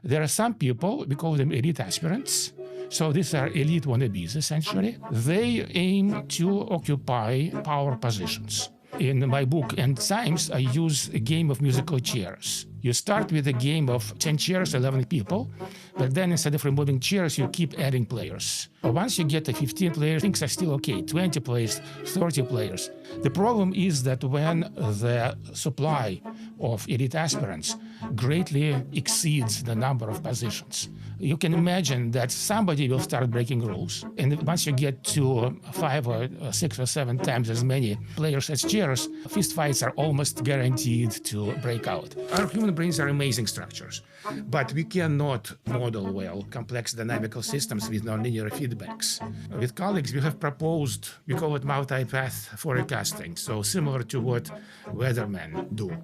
There are some people, we call them elite aspirants. So these are elite wannabes, essentially. They aim to occupy power positions. In my book, End Times, I use a game of musical chairs. You start with a game of 10 chairs, 11 people, but then instead of removing chairs, you keep adding players. But once you get to 15 players, things are still okay, 20 players, 30 players. The problem is that when the supply of elite aspirants greatly exceeds the number of positions, you can imagine that somebody will start breaking rules. And once you get to 5 or 6 or 7 times as many players as chairs, fistfights are almost guaranteed to break out. Our human brains are amazing structures, but we cannot model well complex dynamical systems with nonlinear feedbacks. With colleagues, we have proposed, we call it multi-path forecasting, so similar to what weathermen do.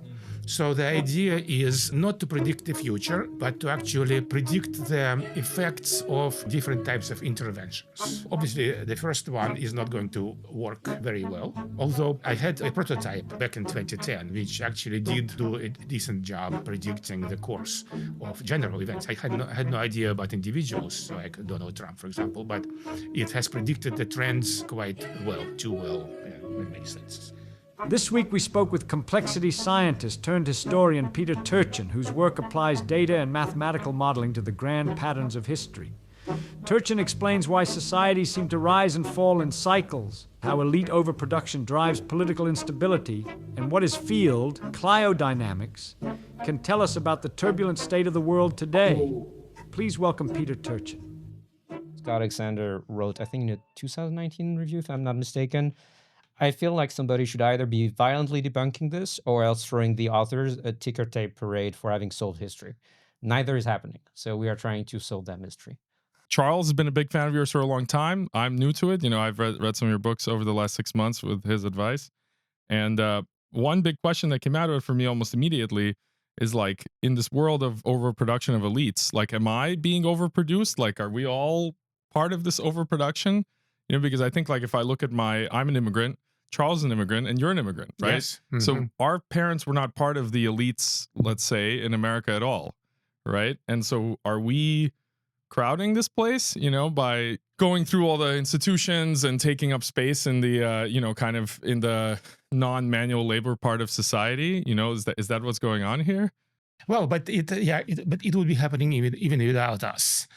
So the idea is not to predict the future, but to actually predict the effects of different types of interventions. Obviously, the first one is not going to work very well, although I had a prototype back in 2010, which actually did do a decent job predicting the course of general events. I had no idea about individuals, like Donald Trump, for example, but it has predicted the trends quite well, too well, in many senses. This week we spoke with complexity scientist turned historian Peter Turchin, whose work applies data and mathematical modeling to the grand patterns of history. Turchin explains why societies seem to rise and fall in cycles, how elite overproduction drives political instability, and what his field, Cliodynamics, can tell us about the turbulent state of the world today. Please welcome Peter Turchin. Scott Alexander wrote, I think in a 2019 review, if I'm not mistaken, I feel like somebody should either be violently debunking this or else throwing the authors a ticker tape parade for having solved history. Neither is happening. So we are trying to solve that mystery. Charles has been a big fan of yours for a long time. I'm new to it. You know, I've read some of your books over the last 6 months with his advice. And one big question that came out of it for me almost immediately is like, in this world of overproduction of elites, like, am I being overproduced? Like, are we all part of this overproduction? You know, because I think like if I look at I'm an immigrant, Charles is an immigrant, and you're an immigrant, right? Yes. Mm-hmm. So our parents were not part of the elites, let's say, in America at all, right? And so are we crowding this place, you know, by going through all the institutions and taking up space in the, you know, kind of in the non-manual labor part of society? You know, is that what's going on here? Well, but it would be happening even without us,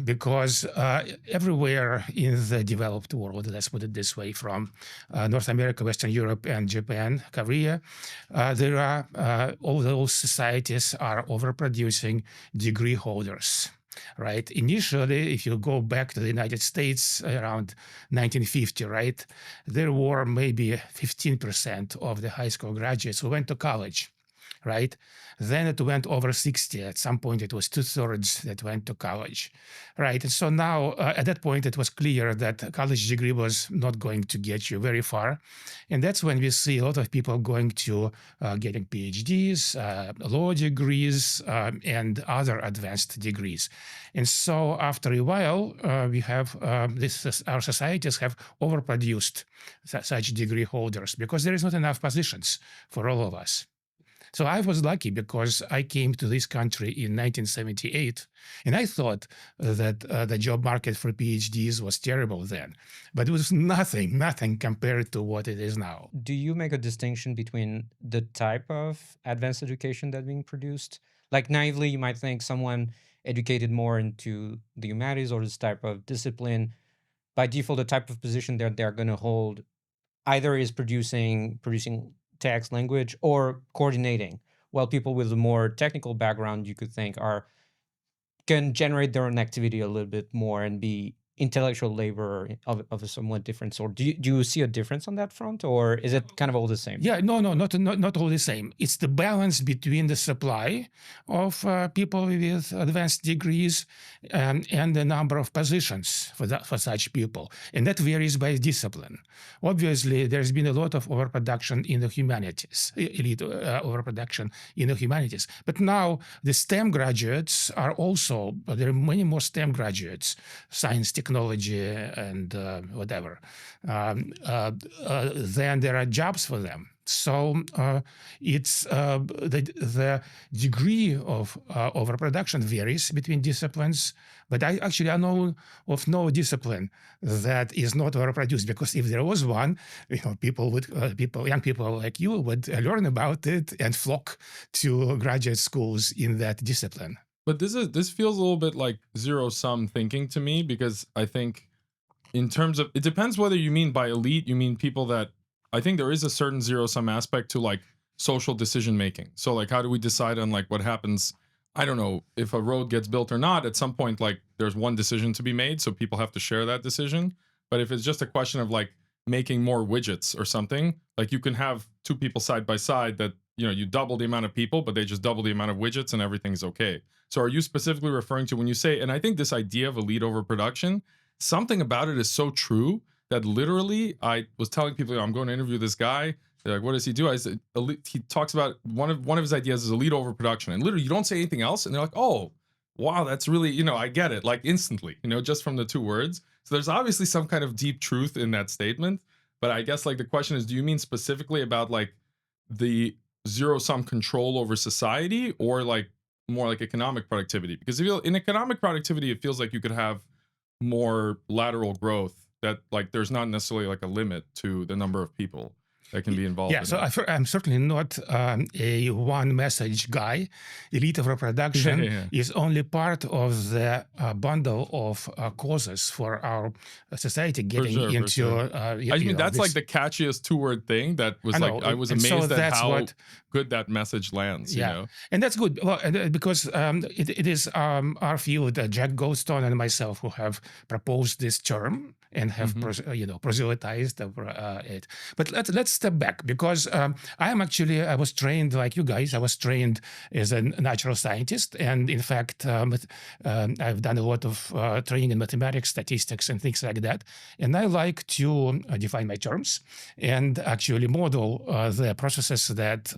because everywhere in the developed world, let's put it this way, from North America, Western Europe, and Japan, Korea, there are all those societies are overproducing degree holders. Right. Initially, if you go back to the United States around 1950, right, there were maybe 15% of the high school graduates who went to college. Right? Then it went over 60. At some point, it was 2/3 that went to college. Right? And so now, at that point, it was clear that a college degree was not going to get you very far. And that's when we see a lot of people going to getting PhDs, law degrees, and other advanced degrees. And so after a while, we have our societies have overproduced such degree holders because there is not enough positions for all of us. So I was lucky because I came to this country in 1978, and I thought that the job market for PhDs was terrible then, but it was nothing compared to what it is now. Do you make a distinction between the type of advanced education that's being produced? Like naively, you might think someone educated more into the humanities or this type of discipline, by default, the type of position they're going to hold either is producing text, language, or coordinating, while people with a more technical background, you could think, can generate their own activity a little bit more and be intellectual labor of a somewhat different sort. Do you see a difference on that front, or is it kind of all the same? Yeah, no, not all the same. It's the balance between the supply of people with advanced degrees and the number of positions for such people, and that varies by discipline. Obviously, there's been a lot of overproduction in the humanities, elite overproduction in the humanities. But now the STEM graduates are also, there are many more STEM graduates, science, technology, and whatever. Then there are jobs for them. So it's the degree of overproduction varies between disciplines, but I know of no discipline that is not overproduced, because if there was one, young people like you would learn about it and flock to graduate schools in that discipline. But this feels a little bit like zero-sum thinking to me, because I think in terms of, it depends whether you mean by elite, you mean people that, I think there is a certain zero-sum aspect to like social decision making. So like, how do we decide on like what happens? I don't know, if a road gets built or not, at some point, like there's one decision to be made, so people have to share that decision. But if it's just a question of like making more widgets or something, like you can have two people side by side that, you double the amount of people, but they just double the amount of widgets and everything's okay. So are you specifically referring to when you say, and I think this idea of elite overproduction, something about it is so true that literally I was telling people, I'm going to interview this guy. They're like, what does he do? I said, he talks about one of his ideas is elite overproduction. And literally you don't say anything else. And they're like, oh, wow, that's really, I get it, like instantly, just from the two words. So there's obviously some kind of deep truth in that statement. But I guess like the question is, do you mean specifically about like the zero-sum control over society, or like more like economic productivity? Because in economic productivity, it feels like you could have more lateral growth, that like there's not necessarily like a limit to the number of people that can be involved. Yeah, so I'm certainly not a one message guy. Elite overproduction is only part of the bundle of causes for our society getting into. I mean, that's like the catchiest two-word thing that was like, I was amazed at how good that message lands. And that's good. Well, because it is our field, Jack Goldstone and myself, who have proposed this term and have proselytized over it. But let's step back, because I was trained like you guys. I was trained as a natural scientist, and in fact, I've done a lot of training in mathematics, statistics, and things like that. And I like to define my terms and actually model the processes that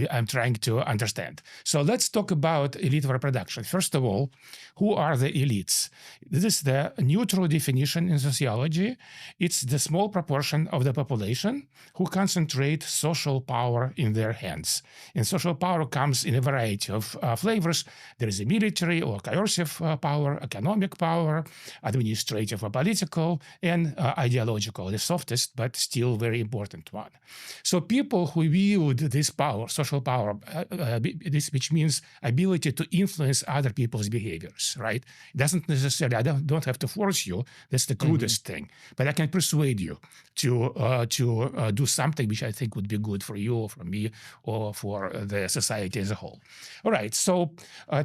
I'm trying to understand. So let's talk about elite overproduction. First of all, who are the elites? This is the neutral definition in sociology. It's the small proportion of the population who concentrate social power in their hands. And social power comes in a variety of flavors. There is a military or coercive power, economic power, administrative or political, and ideological, the softest but still very important one. So people who wield this power, social power, which means ability to influence other people's behaviors, right? It doesn't necessarily, I don't have to force you. That's the crudest thing. But I can persuade you to do something which I think would be good for you or for me or for the society as a whole. All right, so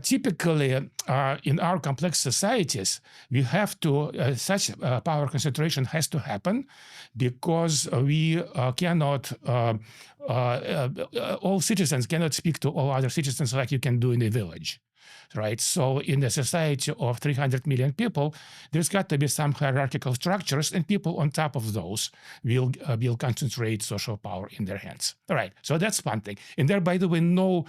typically in our complex societies, we have to, such power concentration has to happen because we cannot, all citizens cannot speak to all other citizens like you can do in a village. Right. So in a society of 300 million people, there's got to be some hierarchical structures, and people on top of those will concentrate social power in their hands. All right. So that's one thing. And there, by the way, no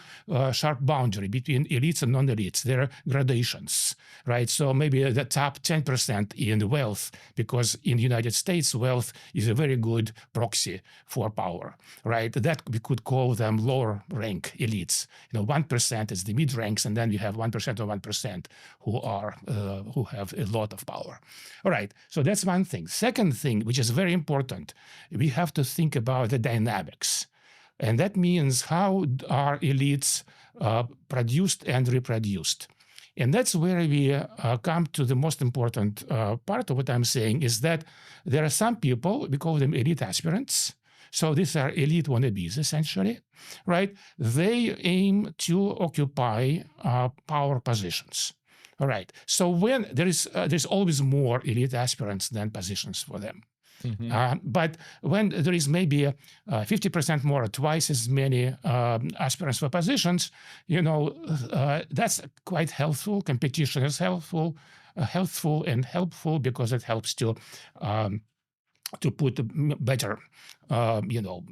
sharp boundary between elites and non-elites. There are gradations. Right. So maybe the top 10% in wealth, because in the United States, wealth is a very good proxy for power. Right. That we could call them lower rank elites. 1% is the mid ranks, and then we have 1% or 1% who have a lot of power. All right, so that's one thing. Second thing, which is very important, we have to think about the dynamics. And that means how are elites produced and reproduced. And that's where we come to the most important part of what I'm saying, is that there are some people, we call them elite aspirants. So these are elite wannabes, essentially, right? They aim to occupy power positions. All right. So when there's always more elite aspirants than positions for them. But when there is maybe 50% more, or twice as many aspirants for positions, that's quite helpful. Competition is helpful and helpful because it helps to to put better,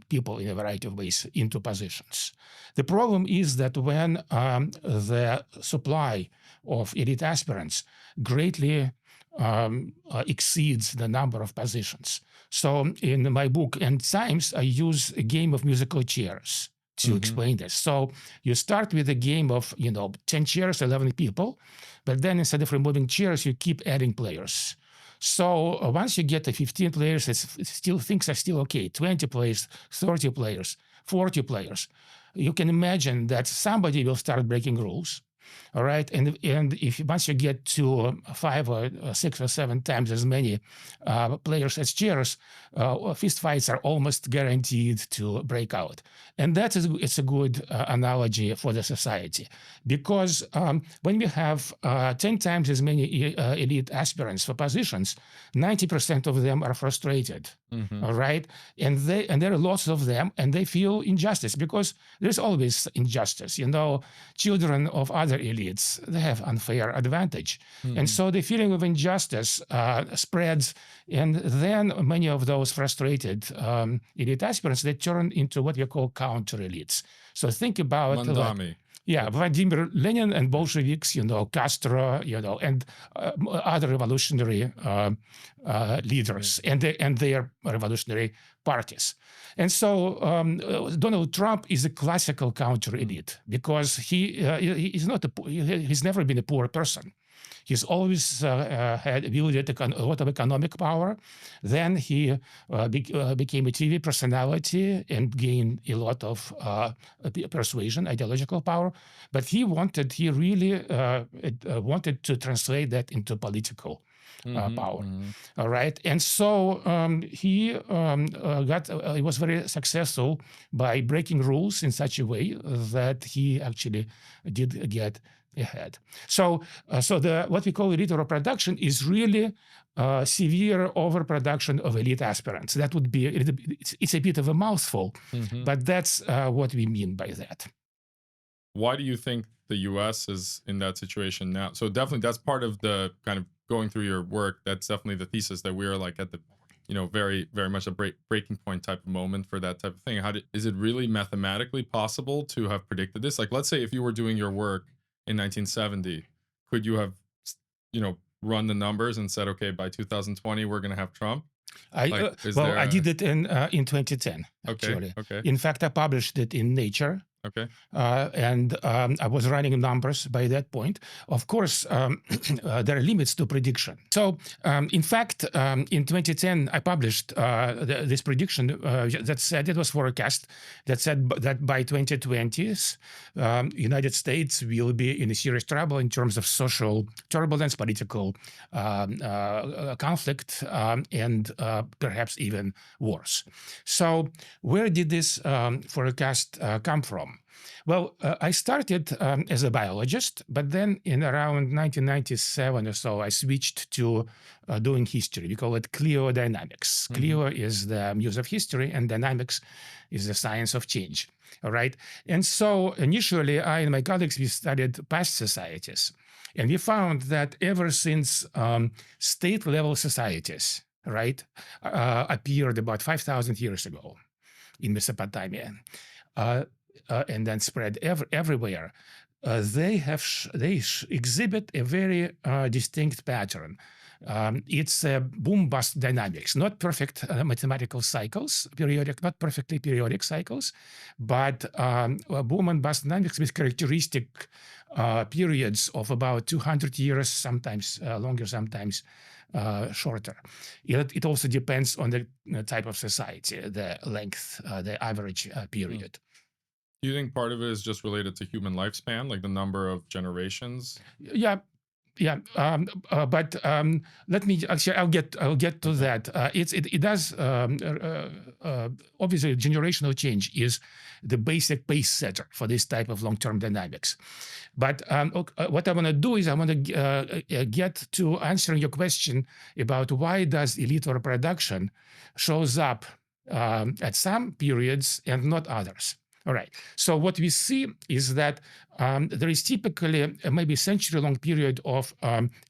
people in a variety of ways into positions. The problem is that when the supply of elite aspirants greatly exceeds the number of positions. So in my book End Times, I use a game of musical chairs to explain this. So you start with a game of 10 chairs, 11 people, but then instead of removing chairs, you keep adding players. So once you get to 15 players, things are still okay. 20 players, 30 players, 40 players. You can imagine that somebody will start breaking rules. All right, and if once you get to 5 or 6 or 7 times as many players as chairs, fist fights are almost guaranteed to break out. And it's a good analogy for the society, because when we have 10 times as many elite aspirants for positions, 90% of them are frustrated. All right, and there are lots of them, and they feel injustice because there's always injustice. Children of other elites, they have unfair advantage, and so the feeling of injustice spreads, and then many of those frustrated elite aspirants, they turn into what we call counter elites. So think about Mamdani. Vladimir Lenin and Bolsheviks, Castro, and other revolutionary leaders and their revolutionary parties. And so Donald Trump is a classical counter elite because he's never been a poor person. He's always wielded a lot of economic power. Then he became a TV personality and gained a lot of persuasion, ideological power. But he really wanted to translate that into political power. All right, and so he was very successful by breaking rules in such a way that he actually did get ahead. So what we call elite overproduction is really severe overproduction of elite aspirants. That would be it's a bit of a mouthful, but that's what we mean by that. Why do you think the U.S. is in that situation now? So definitely that's part of the kind of going through your work. That's definitely the thesis that we are like at the, very, very much a breaking point type of moment for that type of thing. Is it really mathematically possible to have predicted this? Like, let's say if you were doing your work in 1970, could you have, run the numbers and said, okay, by 2020 we're going to have Trump? I did it in 2010. Actually, okay. In fact, I published it in Nature. Okay. And I was running numbers by that point. Of course, there are limits to prediction. So, in fact, in 2010, I published this prediction that said it was forecast that said that by 2020s, United States will be in a serious trouble in terms of social turbulence, political conflict, and perhaps even wars. So, where did this forecast come from? Well, I started as a biologist, but then in around 1997 or so, I switched to doing history. We call it Cliodynamics. Clio is the muse of history, and dynamics is the science of change. All right. And so initially, I and my colleagues, we studied past societies. And we found that ever since state-level societies, right, appeared about 5,000 years ago in Mesopotamia, and then spread everywhere, they exhibit a very distinct pattern. It's boom-bust dynamics, not perfect mathematical cycles, not perfectly periodic cycles, but boom and bust dynamics with characteristic periods of about 200 years, sometimes longer, sometimes shorter. It also depends on the type of society, the length, the average period. Do you think part of it is just related to human lifespan, like the number of generations? Yeah. But let me actually, I'll get to that. It does obviously generational change is the basic pace setter for this type of long-term dynamics. But what I want to do is I want to get to answering your question about why does elite overproduction shows up at some periods and not others. All right. So what we see is that there is typically maybe century-long period of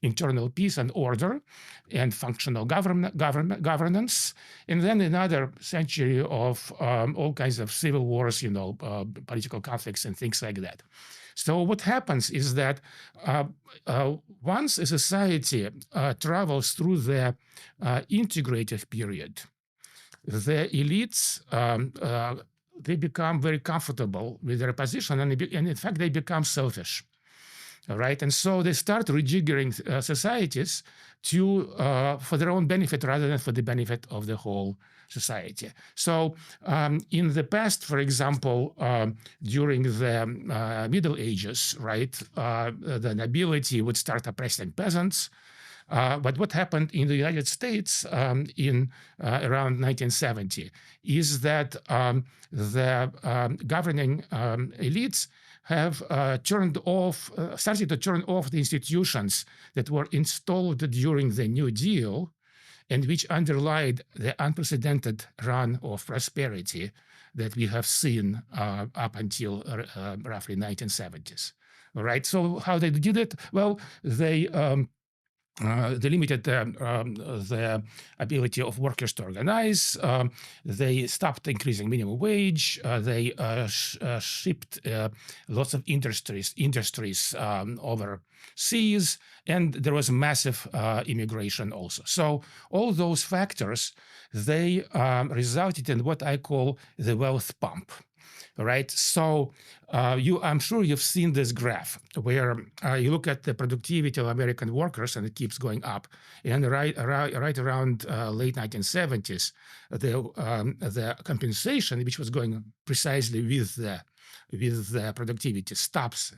internal peace and order and functional governance, and then another century of all kinds of civil wars, political conflicts and things like that. So what happens is that once a society travels through the integrative period, the elites they become very comfortable with their position, and in fact they become selfish. All right, and so they start rejiggering societies to for their own benefit rather than for the benefit of the whole society. So in the past, for example, during the Middle Ages, right, the nobility would start oppressing peasants. But what happened in the United States in around 1970 is that the governing elites have started to turn off the institutions that were installed during the New Deal and which underlied the unprecedented run of prosperity that we have seen up until roughly 1970s. All right, so how they did it? Well, they limited the ability of workers to organize. They stopped increasing minimum wage. They shipped lots of industries overseas, and there was massive immigration also. So all those factors, they resulted in what I call the wealth pump. All right, so I'm sure you've seen this graph where you look at the productivity of American workers and it keeps going up. And right around late 1970s, the compensation, which was going precisely with the productivity, stops.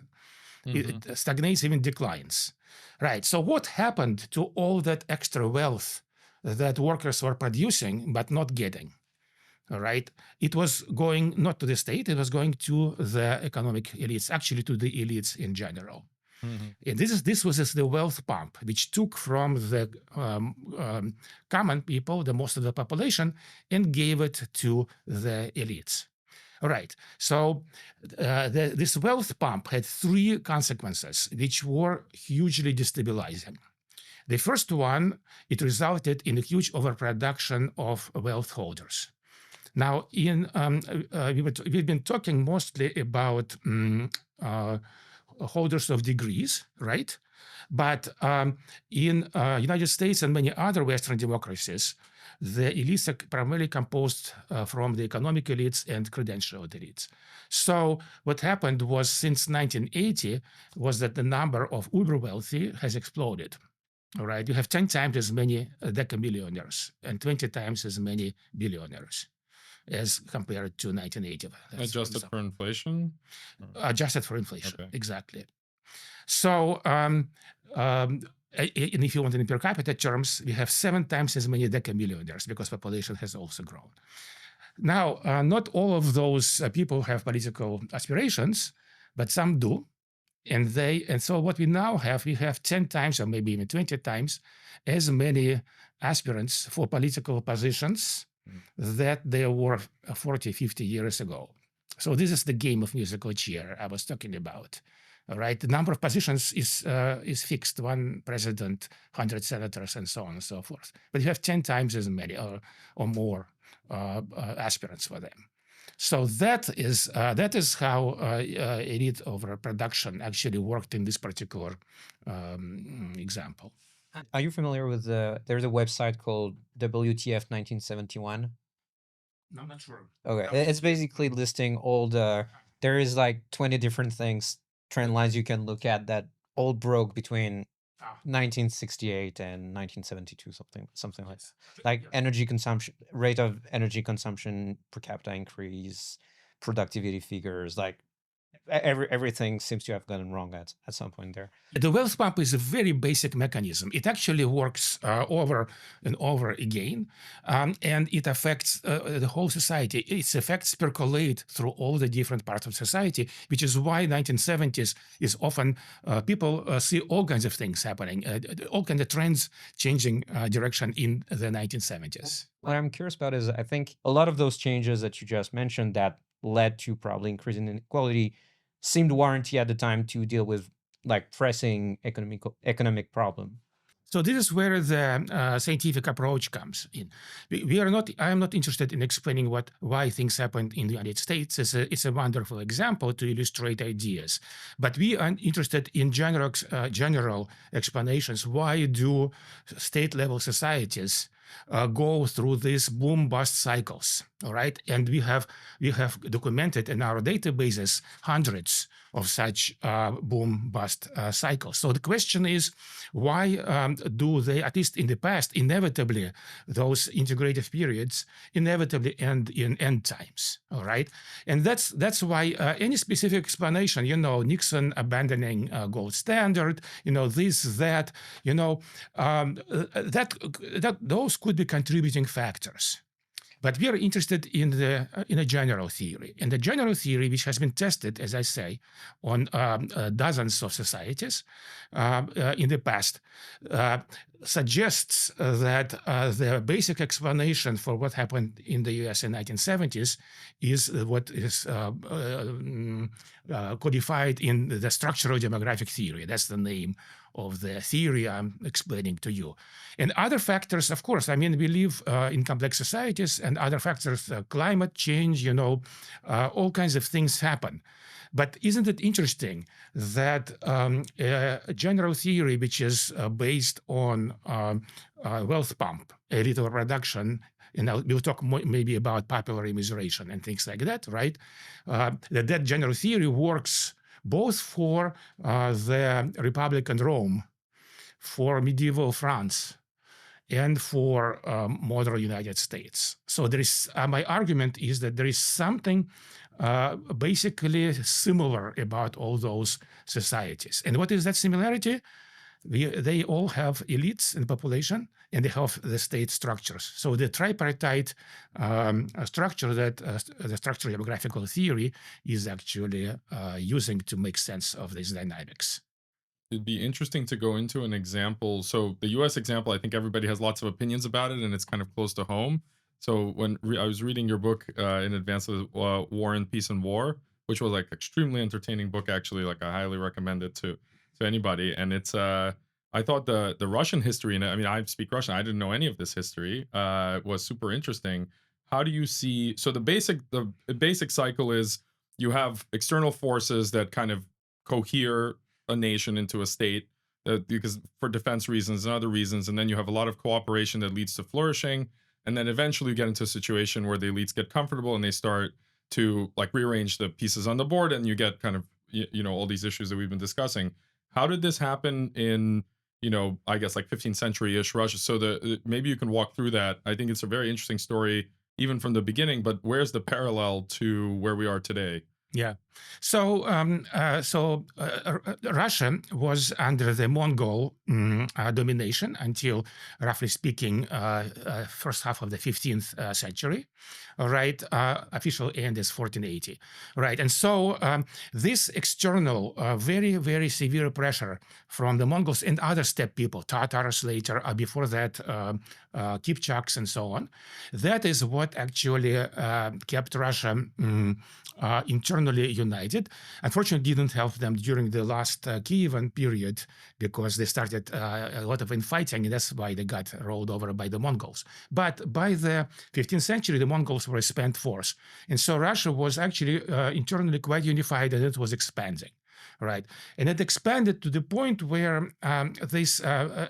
Mm-hmm. It stagnates, even declines. Right. So what happened to all that extra wealth that workers were producing but not getting? All right, it was going not to the state, it was going to the economic elites, actually to the elites in general. Mm-hmm. And this was the wealth pump, which took from the common people, the most of the population, and gave it to the elites. All right, so this wealth pump had three consequences, which were hugely destabilizing. The first one, it resulted in a huge overproduction of wealth holders. Now, we've been talking mostly about holders of degrees, right? But in United States and many other Western democracies, the elites are primarily composed from the economic elites and credentialed elites. So what happened was, since 1980, was that the number of uber wealthy has exploded. All right, you have 10 times as many decamillionaires and 20 times as many billionaires as compared to 1980. Adjusted for inflation? Adjusted for inflation, okay. Exactly. So, and if you want in per capita terms, we have 7 times as many decamillionaires because population has also grown. Now, not all of those people have political aspirations, but some do. And so what we now have, we have 10 times or maybe even 20 times as many aspirants for political positions that there were 40, 50 years ago. So this is the game of musical chair I was talking about. All right, the number of positions is fixed: 1 president, 100 senators, and so on and so forth. But you have 10 times as many or more aspirants for them. So that is how elite overproduction actually worked in this particular example. Are you familiar with there's a website called WTF 1971? No, I'm not sure. Okay, it's basically listing all there is like 20 different things, trend lines you can look at that all broke between 1968 and 1972, something like that. Like energy consumption, rate of energy consumption per capita increase, productivity figures, like everything seems to have gone wrong at some point there. The wealth pump is a very basic mechanism. It actually works over and over again, and it affects the whole society. Its effects percolate through all the different parts of society, which is why 1970s is often people see all kinds of things happening, all kinds of trends changing direction in the 1970s. What I'm curious about is, I think a lot of those changes that you just mentioned that led to probably increasing inequality seemed warranty at the time to deal with like pressing economic problem. So this is where the scientific approach comes in. We are not. I am not interested in explaining why things happened in the United States. It's a wonderful example to illustrate ideas, but we are interested in general explanations. Why do state-level societies go through these boom-bust cycles? All right, and we have documented in our databases hundreds of such boom-bust cycles. So the question is, why do they, at least in the past, inevitably, those integrative periods inevitably end in end times, all right? And that's why any specific explanation, Nixon abandoning gold standard, this, that, that those could be contributing factors. But we are interested in a general theory. And the general theory, which has been tested, as I say, on dozens of societies in the past, suggests that the basic explanation for what happened in the US in the 1970s is what is codified in the structural demographic theory. That's the name of the theory I'm explaining to you. And other factors, of course, we live in complex societies, and other factors, climate change, all kinds of things happen. But isn't it interesting that a general theory which is based on wealth pump, elite overproduction, we'll talk maybe about popular immiseration and things like that, right? That general theory works both for the Republican Rome, for medieval France, and for modern United States. So there is my argument is that there is something basically similar about all those societies. And what is that similarity? They all have elites in the population, and they have the state structures. So the tripartite structure that the structural demographical theory is actually using to make sense of these dynamics. It'd be interesting to go into an example. So the US example, I think everybody has lots of opinions about it, and it's kind of close to home. So when I was reading your book in advance of War and Peace and War, which was like extremely entertaining book, actually, like I highly recommend it to anybody. And it's I thought the Russian history, and I speak Russian, I didn't know any of this history, was super interesting. How do you see, so the basic cycle is you have external forces that kind of cohere a nation into a state because for defense reasons and other reasons, and then you have a lot of cooperation that leads to flourishing, and then eventually you get into a situation where the elites get comfortable and they start to like rearrange the pieces on the board, and you get kind of all these issues that we've been discussing. How did this happen in I guess like 15th century-ish Russia? So maybe you can walk through that. I think it's a very interesting story even from the beginning, but where's the parallel to where we are today? Yeah. So Russia was under the Mongol domination until, roughly speaking, first half of the 15th century. All right. Official end is 1480. Right. And so this external, very, very severe pressure from the Mongols and other steppe people, Tatars later, before that, Kipchaks and so on, that is what actually kept Russia internally united. Unfortunately, didn't help them during the last Kievan period because they started a lot of infighting, and that's why they got rolled over by the Mongols. But by the 15th century, the Mongols were a spent force. And so Russia was actually internally quite unified, and it was expanding. Right, and it expanded to the point where these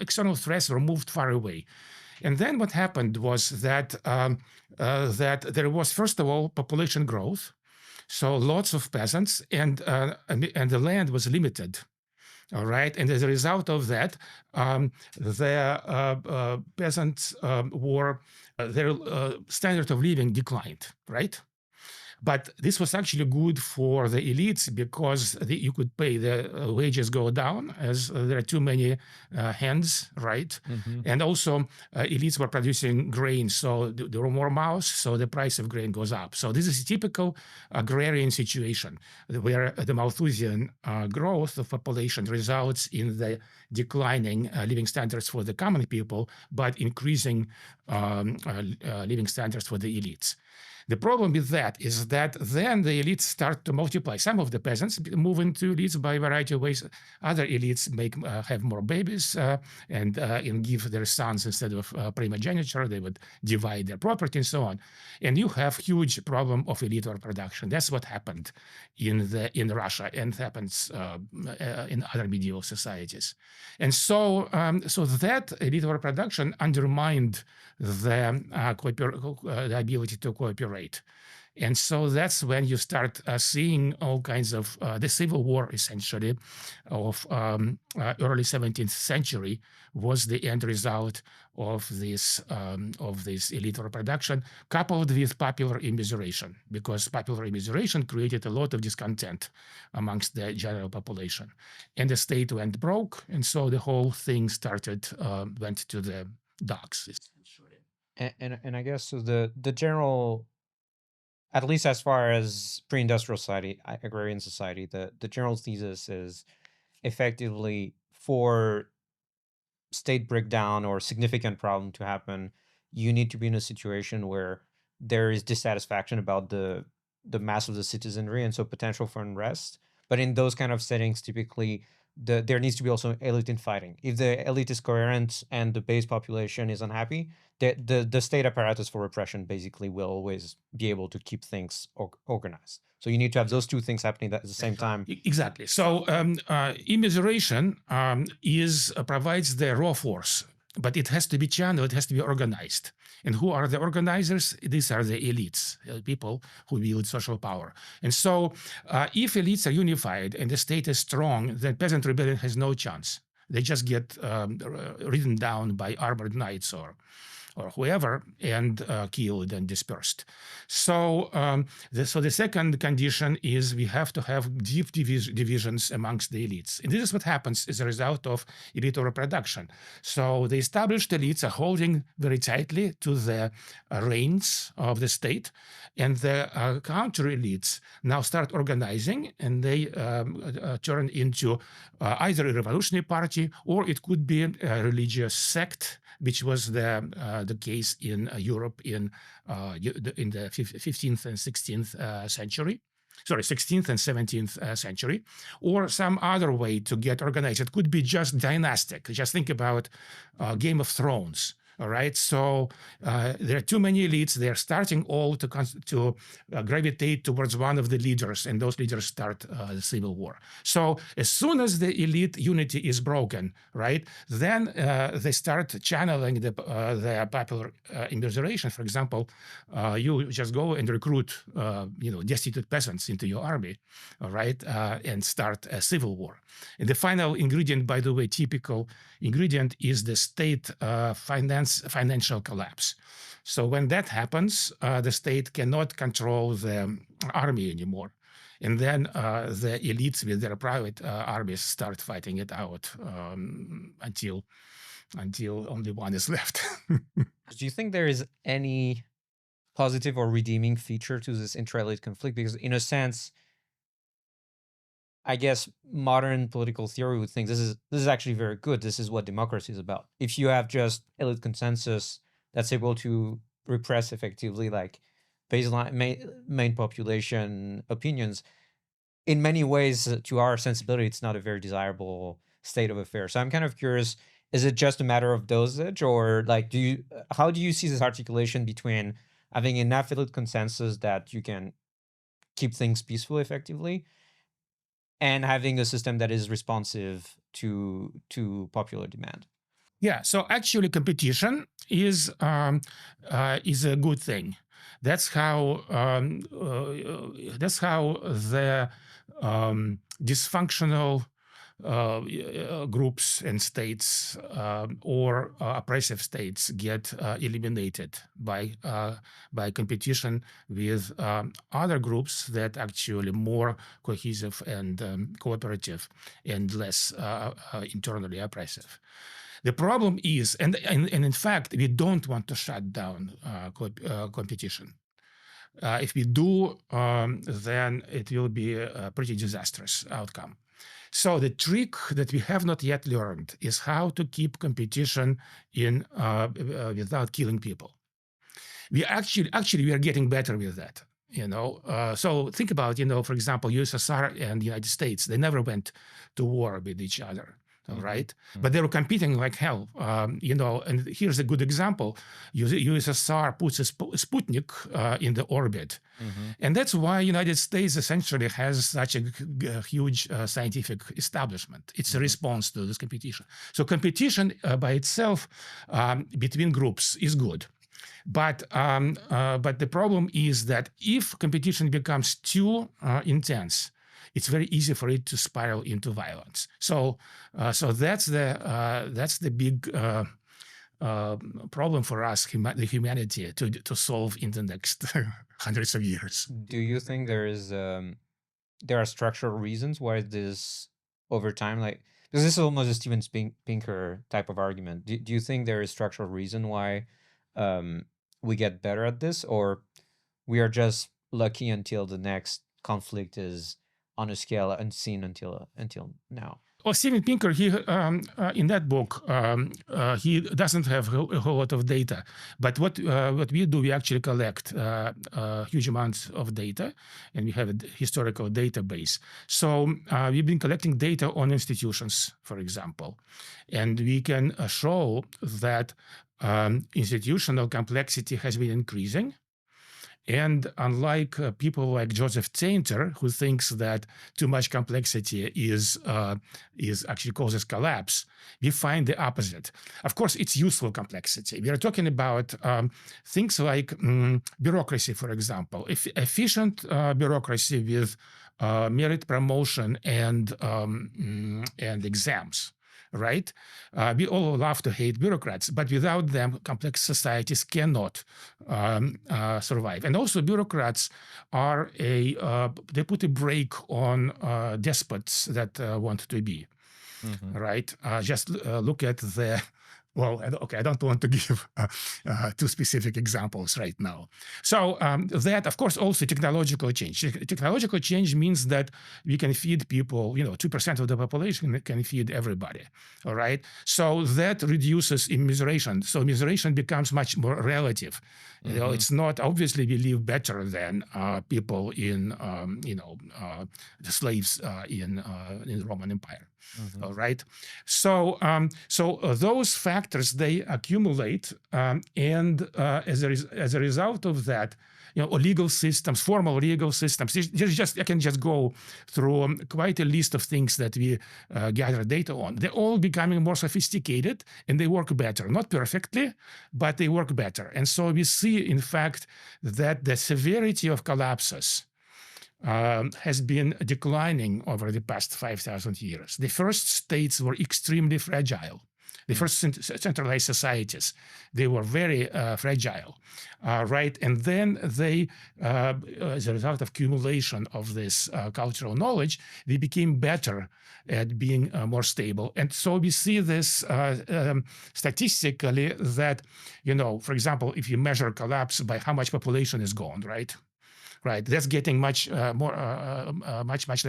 external threats were moved far away. And then what happened was that that there was, first of all, population growth. So lots of peasants, and the land was limited. All right, and as a result of that, the peasants were their standard of living declined. Right. But this was actually good for the elites because you could pay, the wages go down as there are too many hands, right? Mm-hmm. And also elites were producing grain, so there were more mouths, so the price of grain goes up. So this is a typical agrarian situation where the Malthusian growth of population results in the declining living standards for the common people, but increasing living standards for the elites. The problem with that is that then the elites start to multiply. Some of the peasants move into elites by a variety of ways. Other elites have more babies and give their sons instead of primogeniture. They would divide their property and so on. And you have huge problem of elite overproduction. That's what happened in Russia and happens in other medieval societies. And so that elite overproduction undermined the ability to cooperate. And so that's when you start seeing all kinds of the civil war, essentially, of early 17th century was the end result of this elite overproduction, coupled with popular immiseration, because popular immiseration created a lot of discontent amongst the general population. And the state went broke, and so the whole thing went to the dogs, essentially. And I guess so the general, at least as far as pre-industrial society, agrarian society, the general thesis is effectively for state breakdown or significant problem to happen, you need to be in a situation where there is dissatisfaction about the mass of the citizenry, and so potential for unrest. But in those kind of settings, typically there needs to be also elite infighting. If the elite is coherent and the base population is unhappy, the state apparatus for repression basically will always be able to keep things organized. So you need to have those two things happening at the same time. Exactly. So immiseration provides the raw force, but it has to be channeled, it has to be organized. And who are the organizers? These are the elites, people who wield social power. And so if elites are unified and the state is strong, then peasant rebellion has no chance. They just get ridden down by armored knights or whoever, and killed and dispersed. So, the second condition is we have to have deep divisions amongst the elites. And this is what happens as a result of elite overproduction. So the established elites are holding very tightly to the reins of the state, and the counter elites now start organizing, and they turn into either a revolutionary party, or it could be a religious sect, which was the case in Europe in the 15th and 16th century. Sorry, 16th and 17th century, or some other way to get organized. It could be just dynastic. Just think about Game of Thrones. All right, so there are too many elites. They're starting all to gravitate towards one of the leaders, and those leaders start the civil war. So as soon as the elite unity is broken, right, then they start channeling the popular immiseration. For example, you just go and recruit, destitute peasants into your army, all right, and start a civil war. And the final ingredient, by the way, typical ingredient is the state financial collapse. So when that happens, the state cannot control the army anymore. And then the elites with their private armies start fighting it out until only one is left. Do you think there is any positive or redeeming feature to this intra-elite conflict? Because in a sense, I guess modern political theory would think this is actually very good. This is what democracy is about. If you have just elite consensus that's able to repress effectively like baseline main population opinions, in many ways, to our sensibility, it's not a very desirable state of affairs. So I'm kind of curious, is it just a matter of dosage, or like how do you see this articulation between having enough elite consensus that you can keep things peaceful effectively, and having a system that is responsive to popular demand? Yeah, so actually competition is a good thing. That's how the dysfunctional groups and states or oppressive states get eliminated by competition with other groups that actually more cohesive and cooperative and less internally oppressive. The problem is, and in fact, we don't want to shut down competition. If we do, then it will be a pretty disastrous outcome. So the trick that we have not yet learned is how to keep competition in without killing people. We are getting better with that. So think about, for example, USSR and the United States. They never went to war with each other. All right, but they were competing like hell, and here's a good example. USSR puts a Sputnik in the orbit. And that's why United States essentially has such a huge scientific establishment. It's a response to this competition. So competition by itself between groups is good. But the problem is that if competition becomes too intense, it's very easy for it to spiral into violence. So that's the big problem for us, the humanity, to solve in the next hundreds of years. Do you think there are structural reasons why this over time, like, because this is almost a Steven Pinker type of argument. Do you think there is structural reason why we get better at this, or we are just lucky until the next conflict is on a scale unseen until now? Well, Steven Pinker, he in that book, he doesn't have a whole lot of data. But what we do, we actually collect huge amounts of data, and we have a historical database. So we've been collecting data on institutions, for example, and we can show that institutional complexity has been increasing. And unlike people like Joseph Tainter, who thinks that too much complexity is actually causes collapse, we find the opposite. Of course, it's useful complexity. We are talking about things like bureaucracy, for example, efficient bureaucracy with merit promotion and exams. Right? We all love to hate bureaucrats, but without them, complex societies cannot survive. And also, bureaucrats are they put a brake on despots that want to be. Right? Just look at the. Well, okay, I don't want to give too specific examples right now. So that, of course, also technological change. Technological change means that we can feed people, 2% of the population can feed everybody, all right? So that reduces immiseration. So immiseration becomes much more relative. It's not, obviously, we live better than people in, the slaves in the Roman Empire. All right. So those factors, they accumulate, and as a result of that, legal systems, formal legal systems. I can just go through quite a list of things that we gather data on. They're all becoming more sophisticated, and they work better. Not perfectly, but they work better. And so we see, in fact, that the severity of collapses has been declining over the past 5,000 years. The first states were extremely fragile. The first centralized societies, they were very fragile, right? And then they, as a result of accumulation of this cultural knowledge, they became better at being more stable. And so we see this statistically that, for example, if you measure collapse by how much population is gone, right? Right, that's getting much less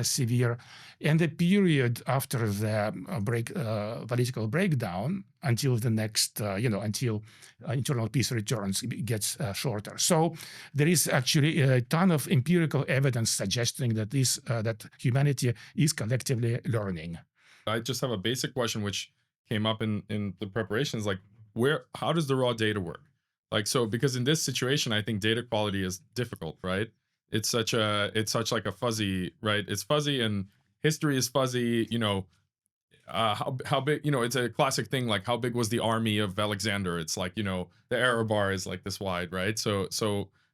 severe, and the period after the political breakdown until the next, until internal peace returns, gets shorter. So there is actually a ton of empirical evidence suggesting that that humanity is collectively learning. I just have a basic question which came up in the preparations, like how does the raw data work? Like, so because in this situation, I think data quality is difficult, right? It's such like a fuzzy, right? It's fuzzy, and history is fuzzy. How big? It's a classic thing. Like, how big was the army of Alexander? It's like, the error bar is like this wide, right? So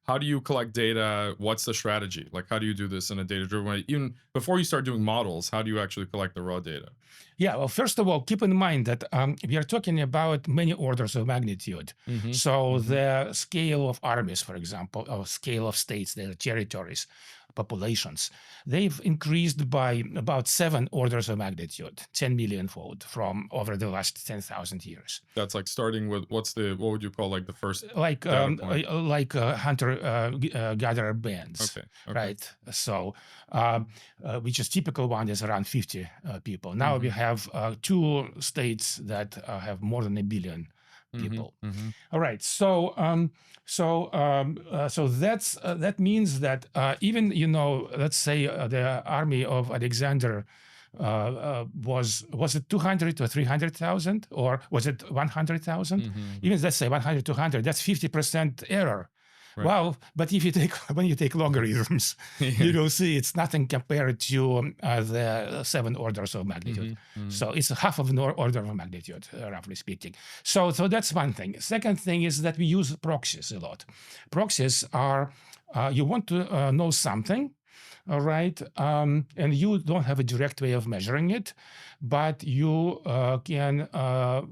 how do you collect data? What's the strategy? Like, how do you do this in a data-driven way? Even before you start doing models, how do you actually collect the raw data? Yeah, well, first of all, keep in mind that we are talking about many orders of magnitude. So the scale of armies, for example, or scale of states, their territories, populations, they've increased by about 7 orders of magnitude, 10 million fold from over the last 10,000 years. That's like starting with what would you call like the first hunter-gatherer bands, okay. right? So which is typical one is around 50 people. Now we have 2 states that have more than 1 billion people. Mm-hmm. All right, so that means that even let's say the army of Alexander was it 200 or 300,000 or was it 100,000? Mm-hmm. Even let's say 100, 200, that's 50% error. Right. Well, but if you take when you take logarithms, you will see it's nothing compared to the 7 orders of magnitude. So it's a half of an order of magnitude, roughly speaking. So that's one thing. Second thing is that we use proxies a lot. Proxies are you want to know something, all right, and you don't have a direct way of measuring it, but you can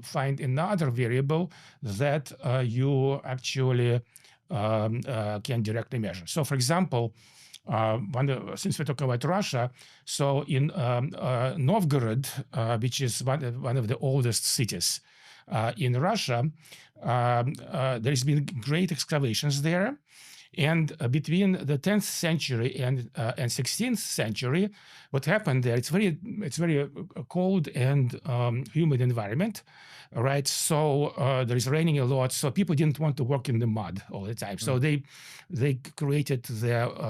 find another variable that you actually can directly measure. So, for example, since we're talking about Russia, so in Novgorod, which is one of the oldest cities in Russia, there's been great excavations there. And between the 10th century and 16th century, what happened there? It's very cold and humid environment, right? So there is raining a lot. So people didn't want to work in the mud all the time. So they created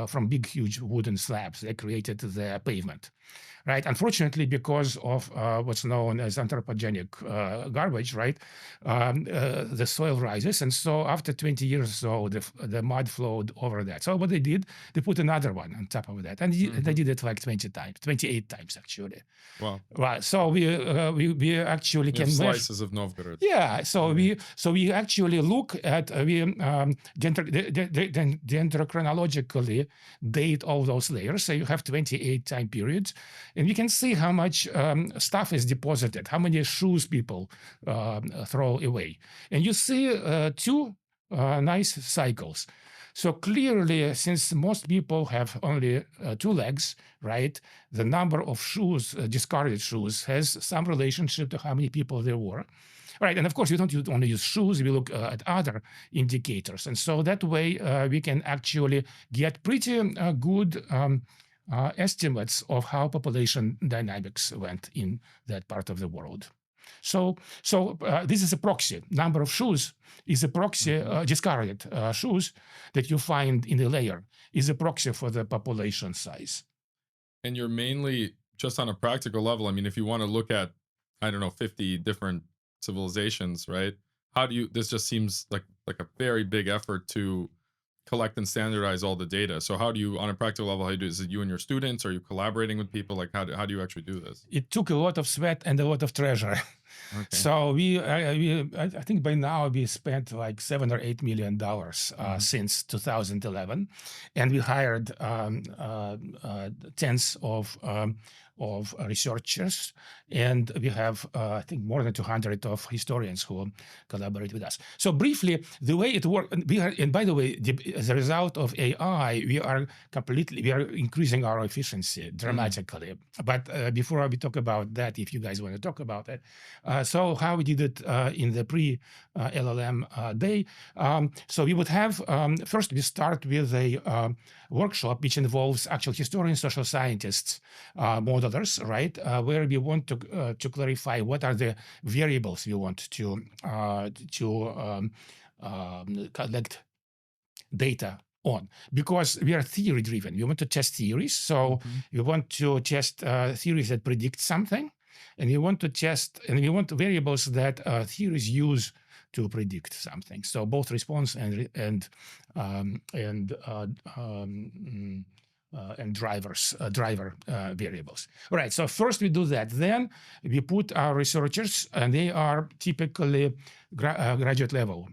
from big, huge wooden slabs. They created the pavement. Right. Unfortunately, because of what's known as anthropogenic garbage, right, the soil rises, and so after 20 years or so, the mud flowed over that. So what they did, they put another one on top of that, and they did it like 28 times actually. Wow. Right. So we actually You can have measure. slices of Novgorod. Yeah. So we actually look at dendrochronologically date all those layers. So you have 28 time periods, and we can see how much stuff is deposited, how many shoes people throw away, and you see two nice cycles. So clearly, since most people have only 2 legs, right, the number of shoes, discarded shoes, has some relationship to how many people there were. Right, and of course, you don't only use shoes, we look at other indicators. And so that way, we can actually get pretty good estimates of how population dynamics went in that part of the world. So this is a proxy. Number of shoes is a proxy, discarded shoes that you find in the layer is a proxy for the population size. And you're mainly just on a practical level. I mean, if you want to look at, I don't know, 50 different civilizations, right? How do you, this just seems like a very big effort to collect and standardize all the data. So how do you, on a practical level, how do you do this? Is it you and your students? Are you collaborating with people? Like how do you actually do this? It took a lot of sweat and a lot of treasure. Okay. So I think by now we spent like $7 or $8 million since 2011, and we hired tens of researchers, and we have I think more than 200 of historians who collaborate with us. So briefly, the way it works, and by the way, as a result of AI, we are increasing our efficiency dramatically. But before we talk about that, if you guys want to talk about it, so how we did it in the pre-LLM day. So we would have, first we start with a workshop which involves actual historians, social scientists, modelers, right? Where we want to clarify what are the variables we want to collect data on, because we are theory driven. We want to test theories. So we want to test theories that predict something, and we want to test, and we want variables that theories use to predict something. So both response and driver variables. All right, so first we do that. Then we put our researchers, and they are typically graduate level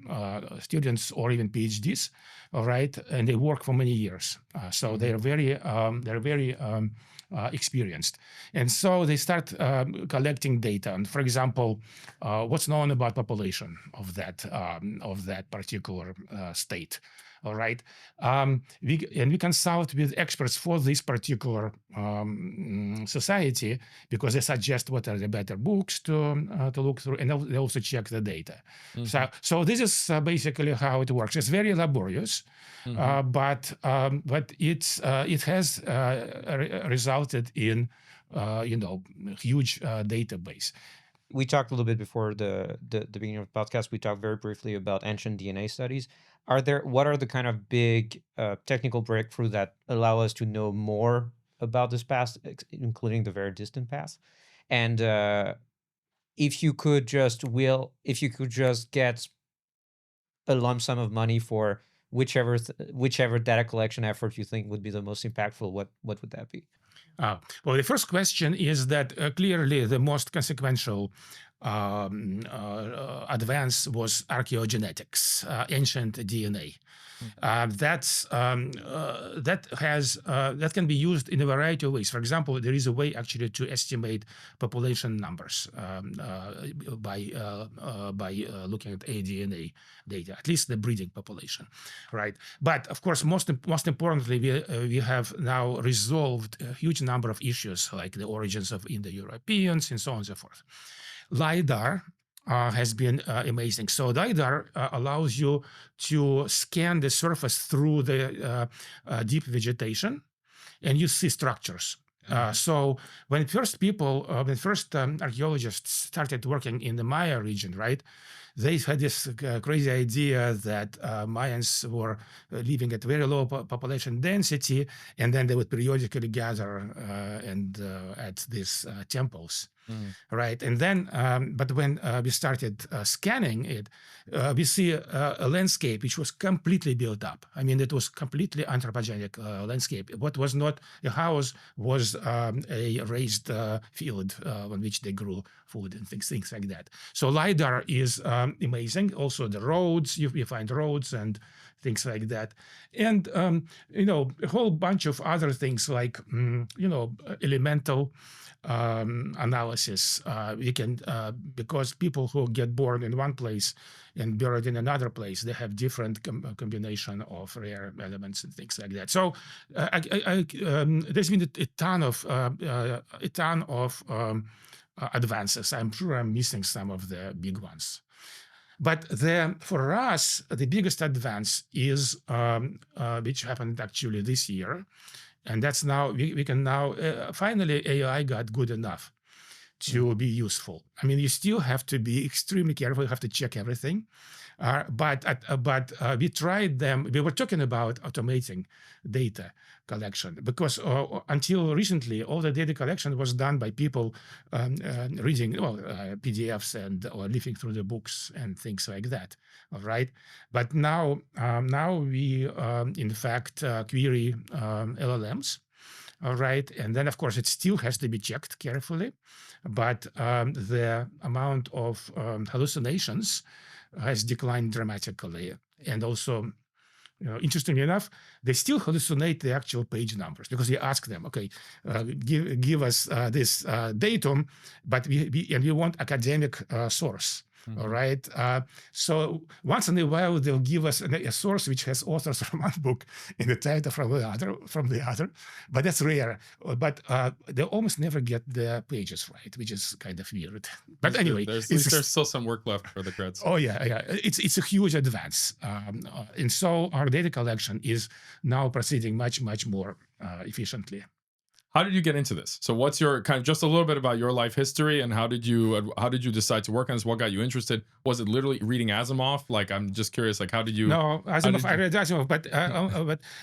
students or even PhDs, all right, and they work for many years. So they're very experienced. And so they start collecting data. And for example, what's known about population of that particular state. All right, we consult with experts for this particular society, because they suggest what are the better books to look through, and they also check the data. So this is basically how it works. It's very laborious, but it has resulted in huge database. we talked a little bit before the beginning of the podcast. We talked very briefly about ancient DNA studies. What are the kind of big technical breakthrough that allow us to know more about this past, including the very distant past? And if you could just get a lump sum of money for whichever data collection effort you think would be the most impactful, what would that be? Well, the first question is that clearly the most consequential advance was archaeogenetics, ancient DNA. That can be used in a variety of ways. For example, there is a way actually to estimate population numbers by looking at aDNA data, at least the breeding population, right? But of course, most importantly, we have now resolved a huge number of issues like the origins of Indo-Europeans and so on and so forth. LiDAR has been amazing. So LiDAR allows you to scan the surface through the deep vegetation, and you see structures. So when first archaeologists started working in the Maya region, right, they had this crazy idea that Mayans were living at very low population density, and then they would periodically gather at these temples. Right, and then, but when we started scanning it, we see a landscape which was completely built up. I mean, it was completely anthropogenic landscape. What was not a house was a raised field on which they grew food and things like that. So LiDAR is amazing. Also, the roads, you find roads and things like that, and a whole bunch of other things like elemental analysis. We can because people who get born in one place and buried in another place, they have different combination of rare elements and things like that. So there's been a ton of advances. I'm sure I'm missing some of the big ones. But for us, the biggest advance is which happened actually this year, and that's now we can now finally AI got good enough to be useful. I mean, you still have to be extremely careful. You have to check everything. But we tried them. We were talking about automating data collection because until recently, all the data collection was done by people reading PDFs or leafing through the books and things like that. All right. But now we in fact query LLMs. All right. And then, of course, it still has to be checked carefully. But the amount of hallucinations has declined dramatically. And also, interestingly enough, they still hallucinate the actual page numbers because we ask them, okay, give us this datum, but we want academic source. All right. So once in a while, they'll give us a source which has authors from one book in the title from the other, but that's rare. But they almost never get the pages right, which is kind of weird. But anyway, there's still some work left for the creds. Oh yeah. It's a huge advance, and so our data collection is now proceeding much more efficiently. How did you get into this? So what's your kind of just a little bit about your life history and how did you decide to work on this? What got you interested? Was it literally reading Asimov? Like, I'm just curious, like, how did you? No, Asimov, I read Asimov, but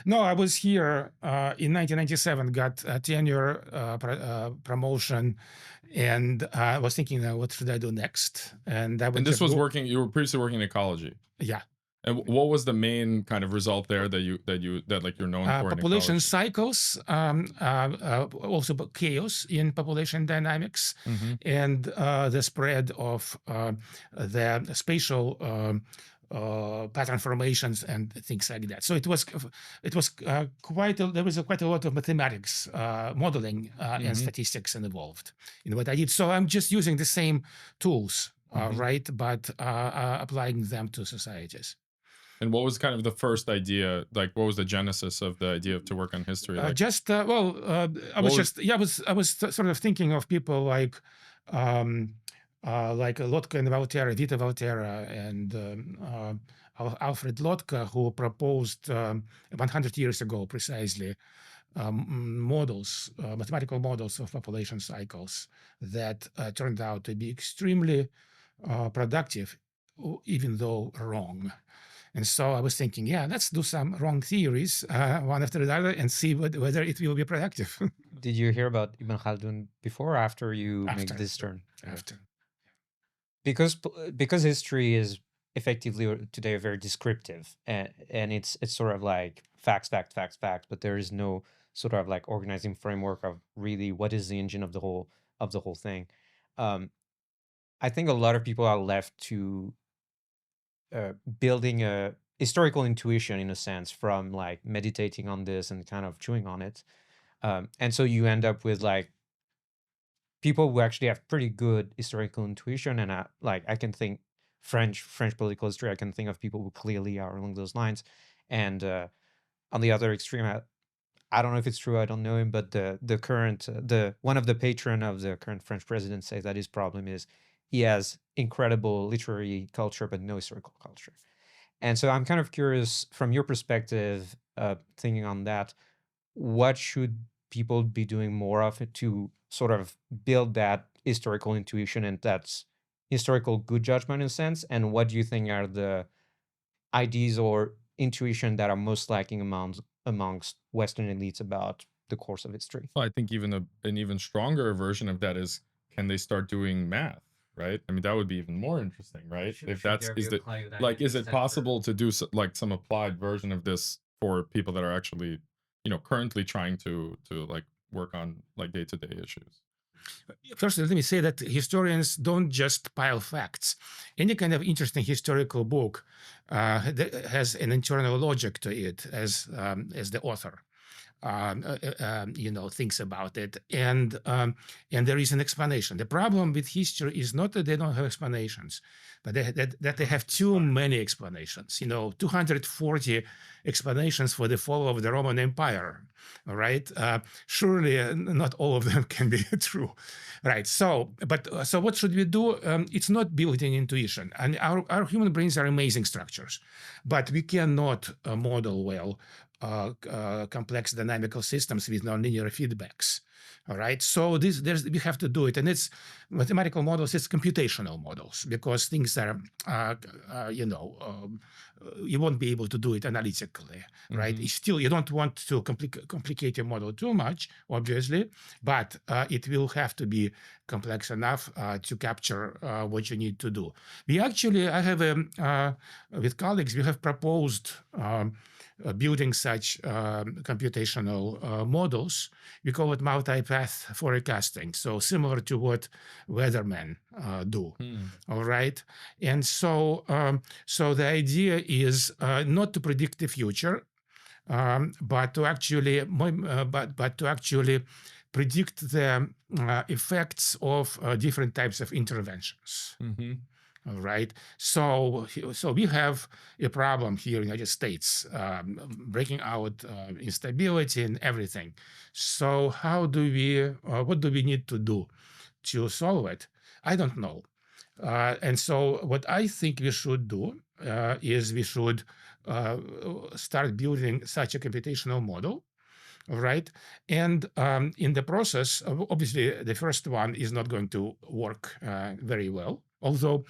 no, I was here in 1997, got a tenure promotion, and I was thinking, what should I do next? And this was working. You were previously working in ecology. Yeah. And what was the main kind of result there that you're known for? Population cycles, also chaos in population dynamics, and the spread of the spatial pattern formations and things like that. So it was there was quite a lot of mathematics, modeling, and statistics involved in what I did. So I'm just using the same tools, right, but applying them to societies. And what was kind of the first idea? Like, what was the genesis of the idea to work on history? Like, I was sort of thinking of people like Lotka and Valterra, Vita Valterra, and Alfred Lotka, who proposed 100 years ago precisely models, mathematical models of population cycles that turned out to be extremely productive, even though wrong. And so I was thinking, yeah, let's do some wrong theories, one after the other, and see whether it will be productive. Did you hear about Ibn Khaldun before or after you make After. this turn? Okay. After. Because history is effectively today very descriptive, and it's sort of like facts, but there is no sort of like organizing framework of really what is the engine of the whole thing. I think a lot of people are left to building a historical intuition in a sense from like meditating on this and kind of chewing on it, and so you end up with like people who actually have pretty good historical intuition, and I can think French political history. I can think of people who clearly are along those lines, and on the other extreme, I don't know if it's true. I don't know him, but the current one of the patron of the current French president says that his problem is he has incredible literary culture but no historical culture. And so I'm kind of curious from your perspective, thinking on that, what should people be doing more of it to sort of build that historical intuition and that's historical good judgment in a sense? And what do you think are the ideas or intuition that are most lacking amongst Western elites about the course of history? Well, I think even an even stronger version of that is, can they start doing math, right? I mean, that would be even more interesting, right? If that's is it like, is it possible to do like some applied version of this for people that are actually, currently trying to like work on like day-to-day issues? First, let me say that historians don't just pile facts. Any kind of interesting historical book has an internal logic to it as the author thinks about it, and there is an explanation. The problem with history is not that they don't have explanations, but that they have too many explanations. 240 explanations for the fall of the Roman Empire. All right, surely not all of them can be true, right? So what should we do? It's not built-in intuition, and our human brains are amazing structures, but we cannot model well complex dynamical systems with nonlinear feedbacks. All right, so we have to do it, and it's mathematical models. It's computational models because things are, you won't be able to do it analytically, right? Still, you don't want to complicate your model too much, obviously, but it will have to be complex enough to capture what you need to do. I have with colleagues, we have proposed building such computational models. We call it multi-path forecasting, so similar to what weathermen do. All right, and so the idea is not to predict the future, but to actually predict the effects of different types of interventions. All right, so we have a problem here in the United States, breaking out instability and everything. So what do we need to do to solve it? I don't know. And so what I think we should do is we should start building such a computational model. All right, and in the process, obviously, the first one is not going to work very well. Although,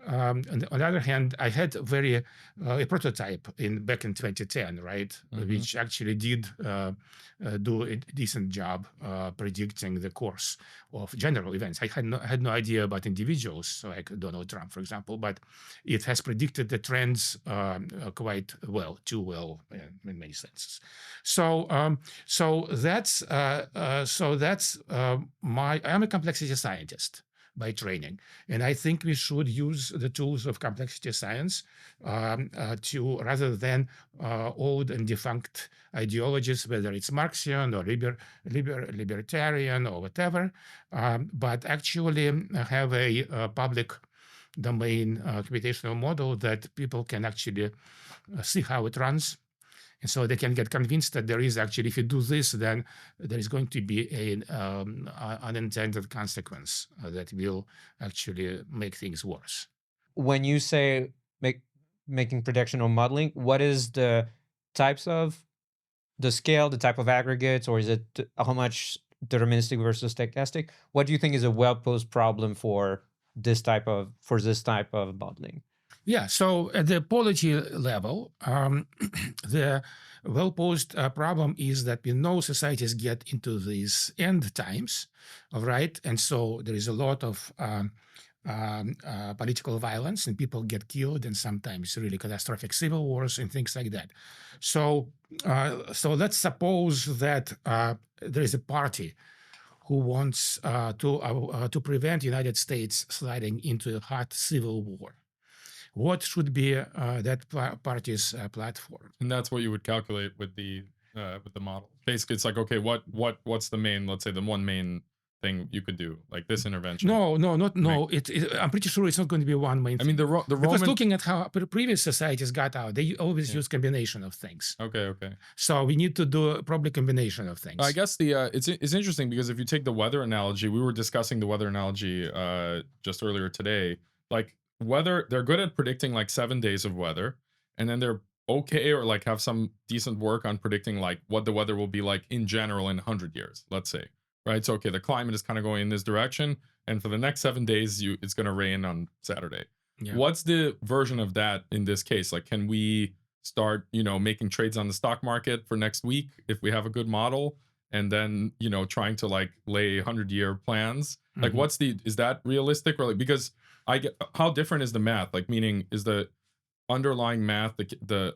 on the other hand, I had a prototype back in 2010, right, which actually did do a decent job predicting the course of general events. I had no idea about individuals, like Donald Trump, for example, but it has predicted the trends quite well, too well in many senses. I'm a complexity scientist by training, and I think we should use the tools of complexity science to, rather than old and defunct ideologies, whether it's Marxian or libertarian or whatever, but actually have a public domain computational model that people can actually see how it runs. And so they can get convinced that there is actually, if you do this, then there is going to be an unintended consequence that will actually make things worse. When you say making prediction or modeling, what is the types of the scale, the type of aggregates, or is it how much deterministic versus stochastic? What do you think is a well-posed problem for this type of modeling? Yeah, so at the polity level, the well-posed problem is that we know societies get into these end times, all right? And so there is a lot of political violence and people get killed and sometimes really catastrophic civil wars and things like that. So, so let's suppose that there is a party who wants to prevent United States sliding into a hot civil war. What should be that party's platform? And that's what you would calculate with the model. Basically, it's like, okay, what's the main, let's say the one main thing you could do, like this intervention? No. I'm pretty sure it's not going to be one main I mean, thing. the Because Roman. looking at how previous societies got out, they always use combination of things. Okay. So we need to do probably combination of things. I guess it's interesting because if you take the weather analogy, we were discussing the weather analogy just earlier today. Like weather, they're good at predicting like 7 days of weather, and then they're okay or like have some decent work on predicting like what the weather will be like in general in 100 years, let's say. Right? So okay, the climate is kind of going in this direction, and for the next 7 days, it's going to rain on Saturday. Yeah. What's the version of that in this case? Like, can we start, making trades on the stock market for next week if we have a good model, and then, trying to like lay 100-year plans? Like, is that realistic? Or like, because I get, how different is the math? Like, meaning, is the underlying math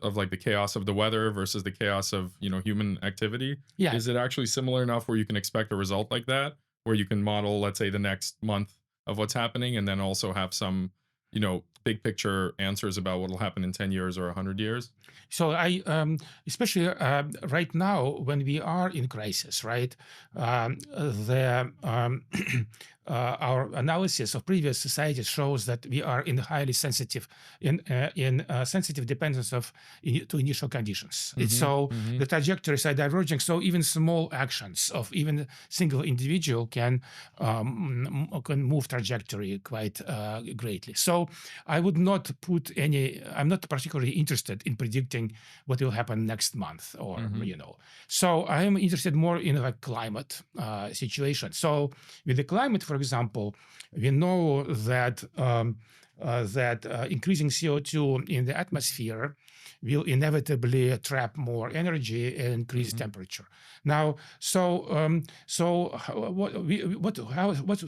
of like the chaos of the weather versus the chaos of human activity, Yeah. is it actually similar enough where you can expect a result like that, where you can model, let's say, the next month of what's happening, and then also have some big picture answers about what will happen in 10 years or 100 years? So I, especially right now when we are in crisis, right? Our analysis of previous societies shows that we are in highly sensitive, in sensitive dependence to initial conditions. So the trajectories are diverging. So even small actions of even a single individual can move trajectory quite greatly. So I would not put I'm not particularly interested in predicting what will happen next month or, So I am interested more in like climate situation. So with the climate, for example, we know that increasing CO2 in the atmosphere will inevitably trap more energy and increase temperature. Now, what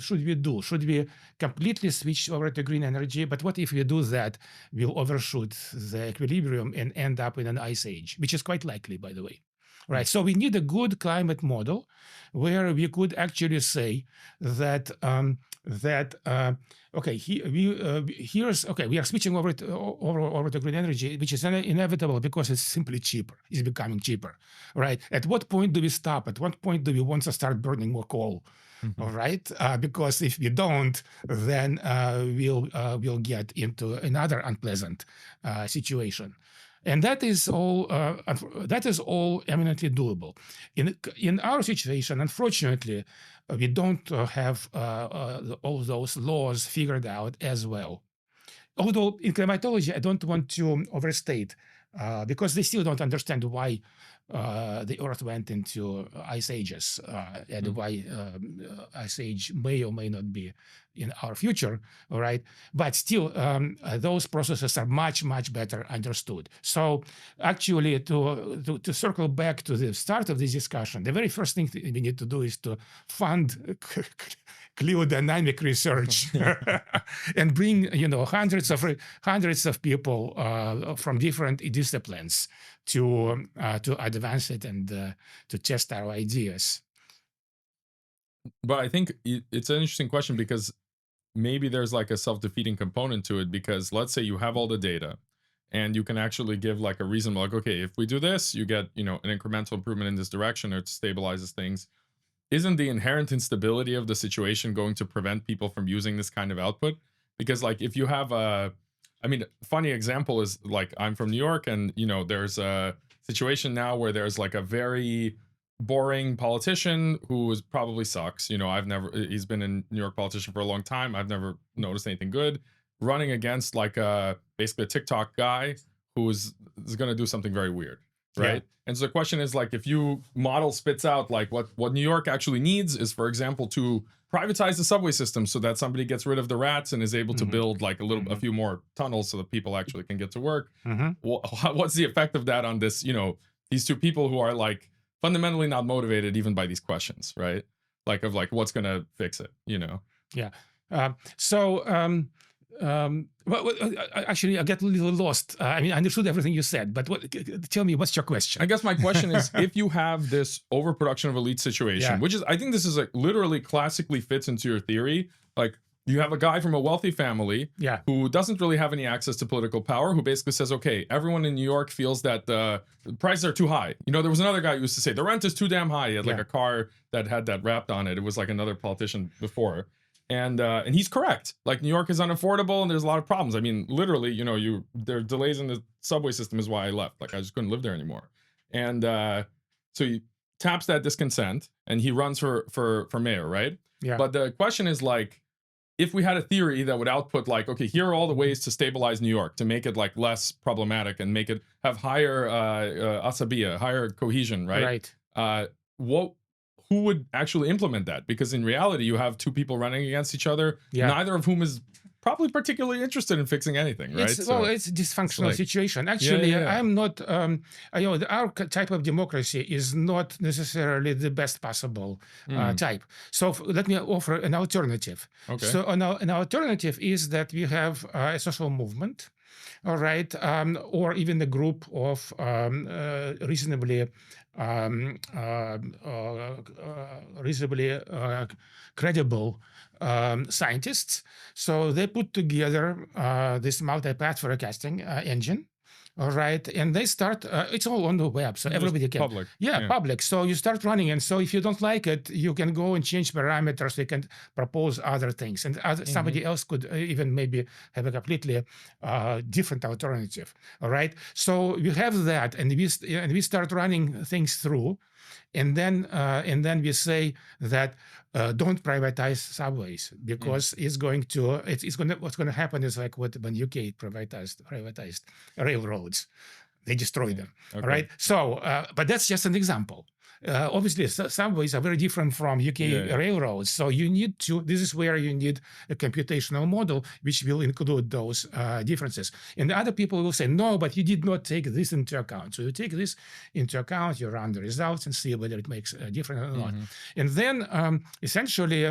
should we do? Should we completely switch over to green energy? But what if we do that? We'll overshoot the equilibrium and end up in an ice age, which is quite likely, by the way. Right. So we need a good climate model where we could actually say that we are switching over to green energy, which is inevitable because it's simply cheaper. It's becoming cheaper, right? At what point do we stop? At what point do we want to start burning more coal? All right, because if we don't, then we'll get into another unpleasant situation. And that is all eminently doable. In our situation, unfortunately, we don't have all those laws figured out as well. Although in climatology, I don't want to overstate, because they still don't understand why the Earth went into ice ages and why ice age may or may not be in our future, all right? But still, those processes are much, much better understood. So actually, to circle back to the start of this discussion, the very first thing we need to do is to fund Cliodynamic research and bring hundreds of people from different disciplines to advance it and to test our ideas. But I think it's an interesting question because maybe there's like a self-defeating component to it, because let's say you have all the data and you can actually give like a reason, like, okay, if we do this, you get, an incremental improvement in this direction, or it stabilizes things. Isn't the inherent instability of the situation going to prevent people from using this kind of output? Because like if you have funny example is like, I'm from New York, and there's a situation now where there's like a very boring politician who probably sucks. He's been a New York politician for a long time. I've never noticed anything good, running against like basically a TikTok guy who's going to do something very weird. right? And so the question is like, if you model spits out like what New York actually needs is, for example, to privatize the subway system so that somebody gets rid of the rats and is able to build like a few more tunnels so that people actually can get to work. What's the effect of that on this, these two people who are like fundamentally not motivated even by these questions, right? Like of like what's gonna fix it, Yeah. Actually, I get a little lost. I mean, I understood everything you said, but tell me, what's your question? I guess my question is, if you have this overproduction of elite situation, which is, I think this is like literally classically fits into your theory. Like you have a guy from a wealthy family who doesn't really have any access to political power, who basically says, okay, everyone in New York feels that the prices are too high. There was another guy who used to say the rent is too damn high. He had like a car that had that wrapped on it. It was like another politician before. And he's correct. Like New York is unaffordable and there's a lot of problems. I mean, literally, there are delays in the subway system is why I left. Like I just couldn't live there anymore. And so he taps that discontent and he runs for mayor, right? Yeah. But the question is like, if we had a theory that would output like, okay, here are all the ways to stabilize New York, to make it like less problematic and make it have higher asabiya, higher cohesion, right? Right. Who would actually implement that? Because in reality, you have two people running against each other, neither of whom is probably particularly interested in fixing anything, right? It's a dysfunctional situation. Actually, I'm not, our type of democracy is not necessarily the best possible type. So let me offer an alternative. Okay. So an alternative is that we have a social movement, all right, or even a group of reasonably credible scientists. So they put together this multi-path forecasting engine. All right, and they start. It's all on the web, so everybody can. Public. Public. So you start running, and so if you don't like it, you can go and change parameters. You can propose other things, and somebody else could even maybe have a completely different alternative. All right. So you have that, and we start running things through, and then we say that don't privatize subways because what's going to happen is like when UK privatized railroads, they destroy them. Okay. All right. So, but that's just an example. Obviously, subways are very different from UK railroads. So this is where you need a computational model which will include those differences. And the other people will say, no, but you did not take this into account. So you take this into account, you run the results and see whether it makes a difference or not. And then essentially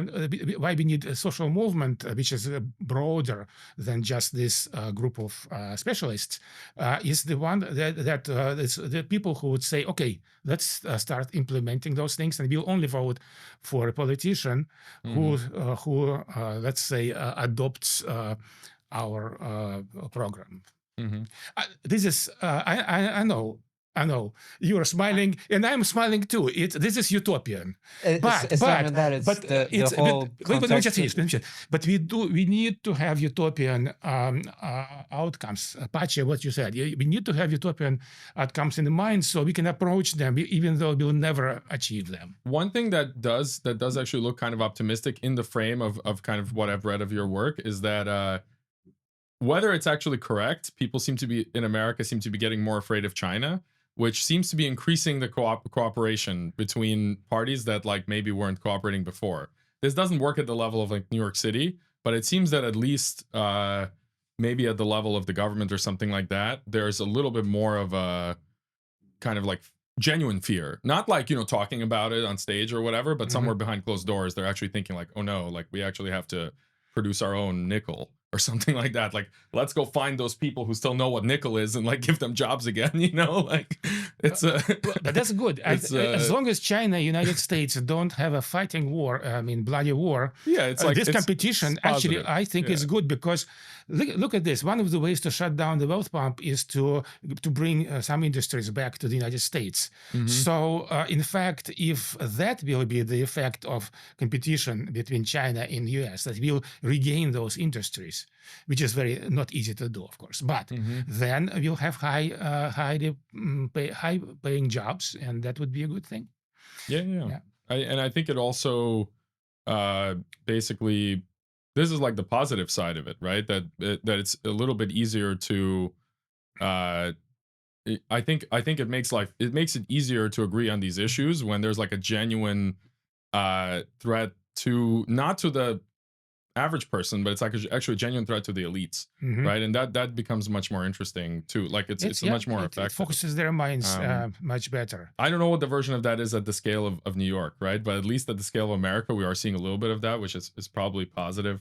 why we need a social movement, which is broader than just this group of specialists, is the one that the people who would say, okay, let's start implementing those things, and we'll only vote for a politician who let's say, adopts our program. This is I know you're smiling, and I'm smiling too. This is utopian, but we need to have utopian outcomes. Pache, what you said, we need to have utopian outcomes in mind so we can approach them, even though we'll never achieve them. One thing that does actually look kind of optimistic in the frame of kind of what I've read of your work is that whether it's actually correct, people in America seem to be getting more afraid of China, which seems to be increasing the cooperation between parties that like maybe weren't cooperating before. This doesn't work at the level of like New York City, but it seems that at least maybe at the level of the government or something like that, there's a little bit more of a kind of like genuine fear. Not like, talking about it on stage or whatever, but somewhere behind closed doors, they're actually thinking like, oh no, like we actually have to produce our own nickel or something like that. Like, let's go find those people who still know what nickel is and like give them jobs again, like it's but that's good. As long as China, United States don't have a fighting war, bloody war. Yeah, it's like this competition actually, positive. I think is good because look at this. One of the ways to shut down the wealth pump is to bring some industries back to the United States. So in fact, if that will be the effect of competition between China and US, that will regain those industries, which is very not easy to do, of course. But then we'll have high paying jobs, and that would be a good thing. Yeah. I think it also basically, this is like the positive side of it, right? That it's a little bit easier to I think it makes it easier to agree on these issues when there's like a genuine threat to, not to the average person, but it's like actually a genuine threat to the elites, right? And that becomes much more interesting too. Like it's much more effective. It focuses their minds much better. I don't know what the version of that is at the scale of New York, right? But at least at the scale of America, we are seeing a little bit of that, which is probably positive.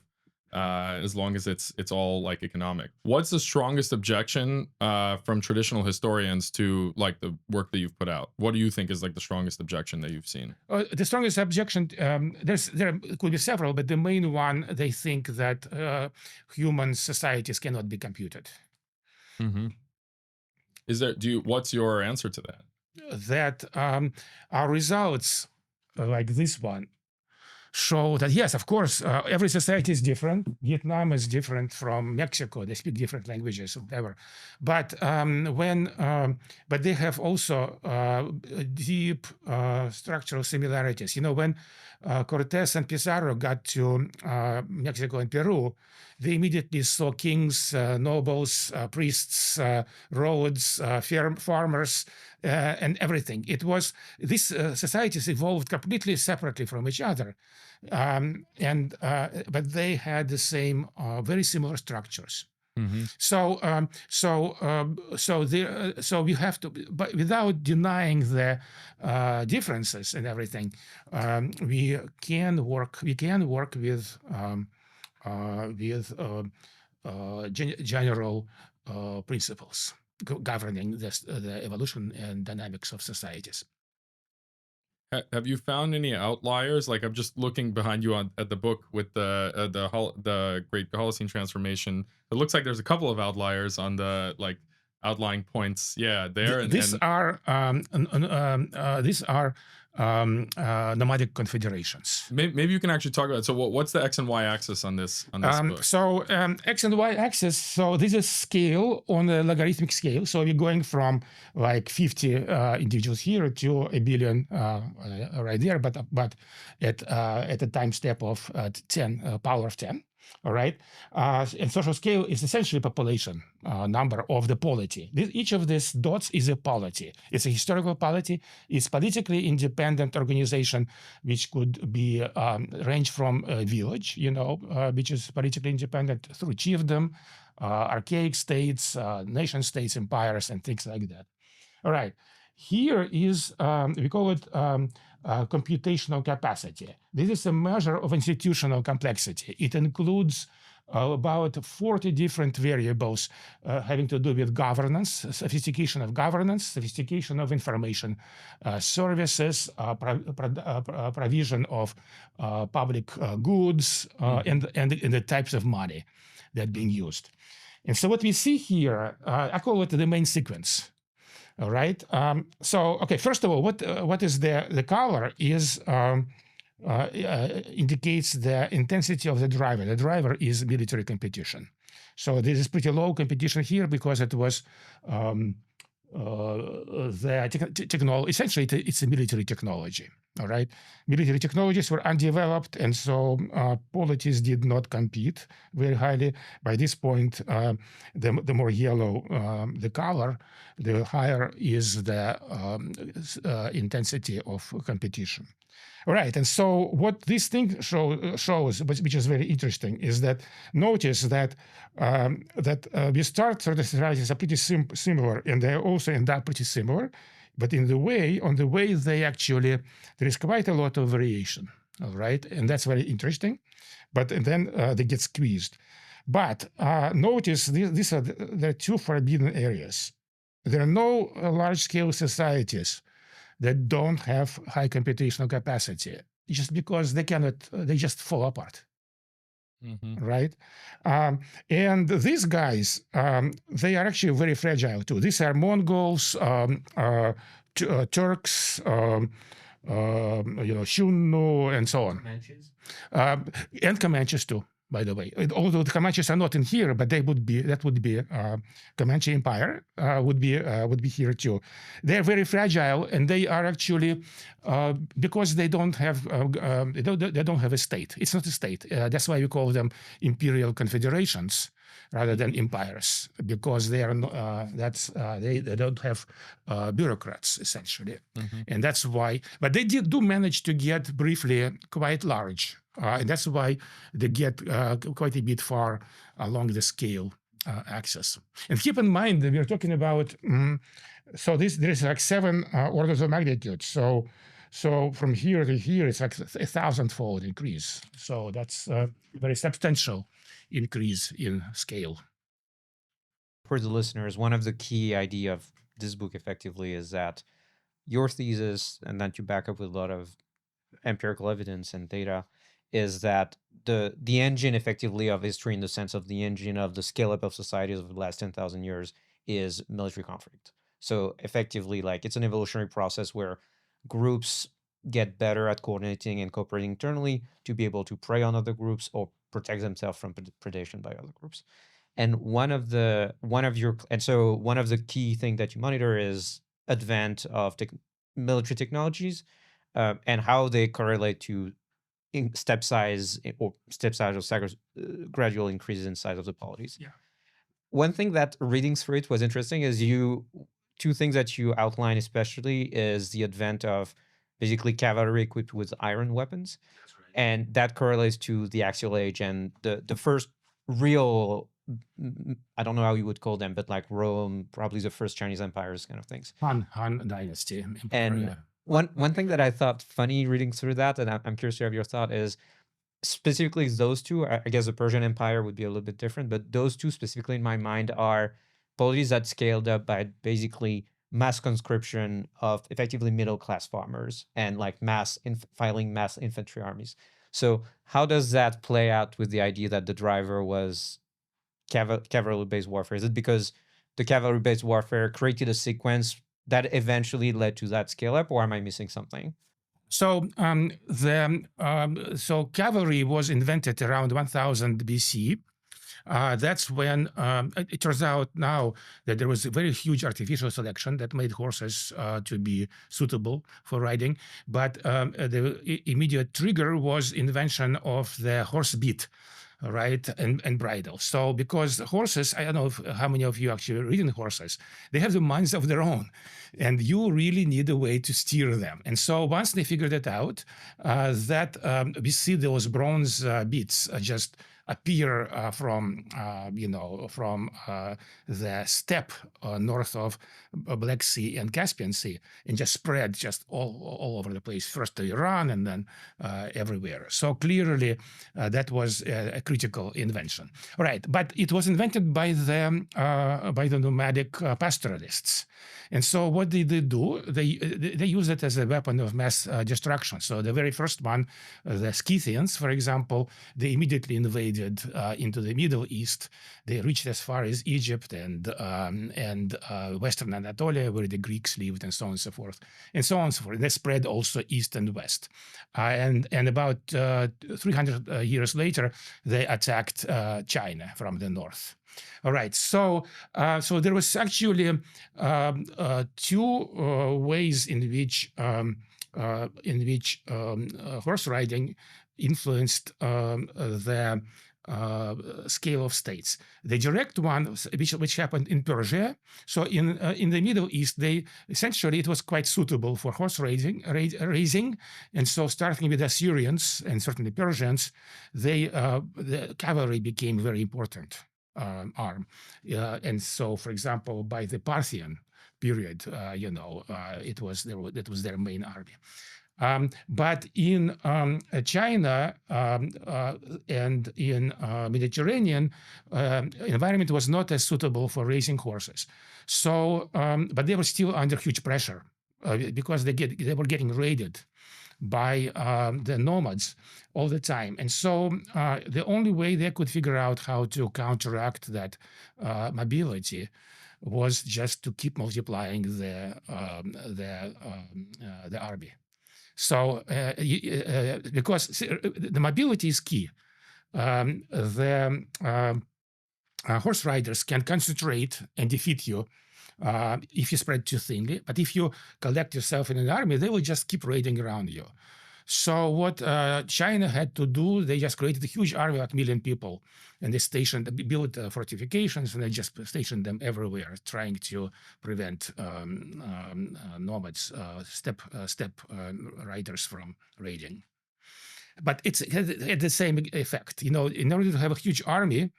As long as it's all like economic. What's the strongest objection from traditional historians to like the work that you've put out? What do you think is like the strongest objection that you've seen? The strongest objection, there could be several, but the main one, they think that human societies cannot be computed. Is there? What's your answer to that? That our results, like this one, show that yes, of course, every society is different. Vietnam is different from Mexico. They speak different languages, whatever. But but they have also deep structural similarities. You know, when Cortés and Pizarro got to Mexico and Peru, they immediately saw kings, nobles, priests, roads, farmers, and everything. It was these societies evolved completely separately from each other, but they had the same, very similar structures. So we have to, but without denying the differences and everything, we can work with general principles governing the evolution and dynamics of societies. Have you found any outliers? Like I'm just looking behind you at the book with the Great Holocene transformation. It looks like there's a couple of outliers on the like outlying points. Yeah, there. These are nomadic confederations. Maybe you can actually talk about it. So what's the X and Y axis on this book? So X and Y axis, so this is scale on a logarithmic scale. So we're going from like 50 individuals here to 1 billion right there, but at a time step of 10 power of 10. All right. And social scale is essentially population number of the polity. Each of these dots is a polity. It's a historical polity. It's politically independent organization, which could be range from a village, which is politically independent, through chiefdom, archaic states, nation states, empires, and things like that. All right. Here is, we call it computational capacity. This is a measure of institutional complexity. It includes about 40 different variables having to do with governance, sophistication of governance, sophistication of information services, provision of public goods, and the types of money that are being used. And so what we see here, I call it the main sequence. All right. Okay. First of all, what is the color is indicates the intensity of the driver. The driver is military competition. So this is pretty low competition here because it was the technology. Essentially, it's a military technology. All right. Military technologies were undeveloped, and so polities did not compete very highly. By this point, the more yellow the color, the higher is the intensity of competition. All right, and so what this thing shows, which is very interesting, is that notice that we start sort of societies are pretty similar, and they also end up pretty similar. But on the way they actually, there is quite a lot of variation, all right? And that's very interesting. But then they get squeezed. But notice these are the two forbidden areas. There are no large-scale societies that don't have high computational capacity, just because they just fall apart. Right? And these guys, they are actually very fragile too. These are Mongols, Turks, Shunnu, and so on. Comanches? And Comanches too, by the way. Although the Comanches are not in here, but that would be Comanche Empire would be here too. They're very fragile, and they are actually because they don't have a state. It's not a state. That's why we call them imperial confederations. rather than empires, because they are they don't have bureaucrats essentially, and that's why. But they do manage to get briefly quite large, and that's why they get quite a bit far along the scale axis. And keep in mind that we're talking about so there is like 7 orders of magnitude. So from here to here, it's like 1,000-fold increase. So that's a very substantial increase in scale. For the listeners, one of the key idea of this book effectively is that your thesis, and that you back up with a lot of empirical evidence and data, is that the engine effectively of history, in the sense of the engine of the scale up of societies over the last 10,000 years, is military conflict. So effectively, like, it's an evolutionary process where groups get better at coordinating and cooperating internally to be able to prey on other groups or protect themselves from predation by other groups. And one of the key thing that you monitor is advent of military technologies, and how they correlate to step size or gradual increases in size of the polities. Yeah. One thing that reading through it was interesting is two things that you outline especially is the advent of basically cavalry equipped with iron weapons. That's right. And that correlates to the Axial Age and the first real, I don't know how you would call them, but like Rome, probably the first Chinese empires kind of things. Han Dynasty. And one thing that I thought funny reading through that, and I'm curious to have your thought, is specifically those two. I guess the Persian Empire would be a little bit different, but those two specifically in my mind are polities that scaled up by basically mass conscription of effectively middle-class farmers and like filing mass infantry armies. So how does that play out with the idea that the driver was cavalry-based warfare? Is it because the cavalry-based warfare created a sequence that eventually led to that scale up, or am I missing something? So so cavalry was invented around 1000 BC. That's when it turns out now that there was a very huge artificial selection that made horses to be suitable for riding. But the immediate trigger was invention of the horse bit, right, and bridle. So because horses, I don't know how many of you actually ridden horses, they have the minds of their own, and you really need a way to steer them. And so once they figured it out, we see those bronze bits just appear from the steppe north of Black Sea and Caspian Sea, and just spread just all over the place, first to Iran and then everywhere. So clearly that was a critical invention. All right, but it was invented by the nomadic pastoralists. And so what did they do? They use it as a weapon of mass destruction. So the very first one, the Scythians, for example, they immediately invaded into the Middle East. They reached as far as Egypt and Western Anatolia, where the Greeks lived, and so on and so forth, and so on and so forth. They spread also east and west. And about 300 years later, they attacked China from the north. All right, so there was actually two ways in which horse riding influenced the scale of states. The direct one, which happened in Persia. So in the Middle East, it was quite suitable for horse raising, and so starting with Assyrians and certainly Persians, the cavalry became very important arm. And so, for example, by the Parthian period, it was their main army. But in China and in Mediterranean, environment was not as suitable for raising horses. So, but they were still under huge pressure because they were getting raided by the nomads all the time. And so the only way they could figure out how to counteract that mobility was just to keep multiplying the army. So because the mobility is key, the horse riders can concentrate and defeat you if you spread too thinly. But if you collect yourself in an army, they will just keep raiding around you. So what China had to do, they just created a huge army of 1 million people, and they built fortifications, and they just stationed them everywhere, trying to prevent nomads, steppe riders from raiding. But it had the same effect. In order to have a huge army,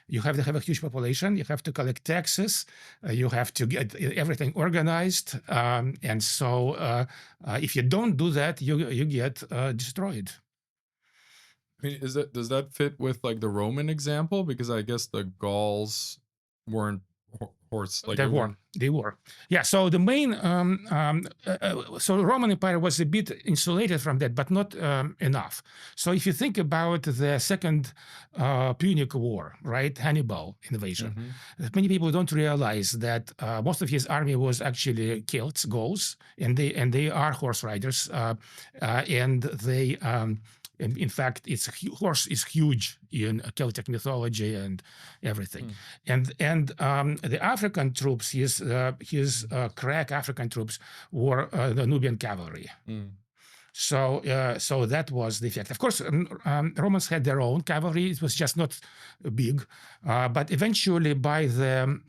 you have to have a huge population. You have to collect taxes. You have to get everything organized. And so if you don't do that, you get destroyed. I mean, does that fit with like the Roman example? Because I guess the Gauls weren't horse like they were. Yeah. So the main so the Roman Empire was a bit insulated from that, but not enough. So if you think about the Second Punic War, right, Hannibal invasion, many people don't realize that most of his army was actually Celts, Gauls, and they are horse riders, and they. In fact, horse is huge in Celtic mythology and everything. And the African troops, his crack African troops, were the Nubian cavalry. So that was the effect. Of course, Romans had their own cavalry. It was just not big, but eventually by the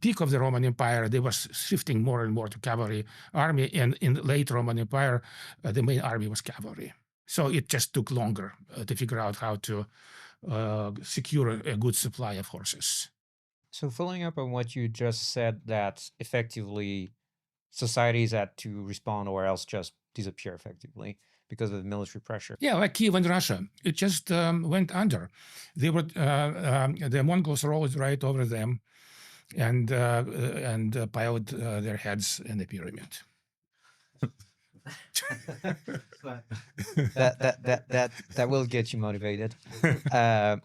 peak of the Roman Empire, they were shifting more and more to cavalry army, and in the late Roman Empire, the main army was cavalry. So it just took longer to figure out how to secure a good supply of horses. So following up on what you just said, that effectively societies had to respond or else just disappear effectively because of the military pressure. Yeah, like Kiev and Russia, it just went under. They were the Mongols rose right over them, and piled their heads in the pyramid. that will get you motivated. And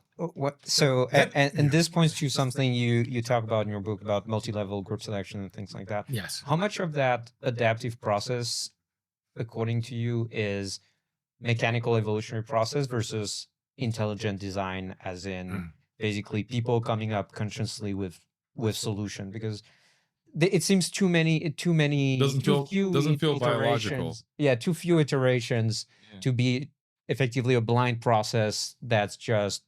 this points to something you talk about in your book about multi-level group selection and things like that. Yes. How much of that adaptive process, according to you, is mechanical evolutionary process versus intelligent design, as in basically people coming up consciously with solution? Because it seems too few doesn't feel biological. Yeah, too few iterations to be effectively a blind process that's just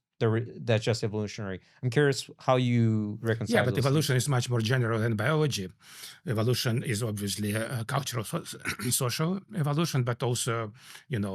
evolutionary. I'm curious how you reconcile. Yeah, but those evolution is much more general than biology. Evolution is obviously a cultural, social evolution, but also,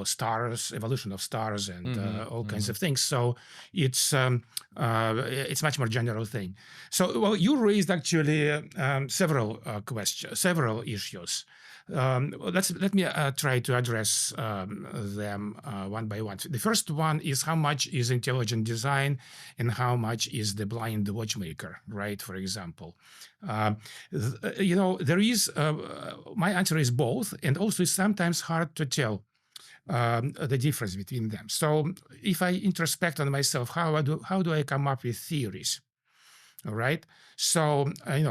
stars, evolution of stars, and all kinds of things. So it's much more general thing. So, well, you raised actually several questions, several issues. Let me try to address them one by one. The first one is how much is intelligent design and how much is the blind watchmaker, right? For example, there is, my answer is both, and also it's sometimes hard to tell the difference between them. So if I introspect on myself, how do I come up with theories? All right. So, I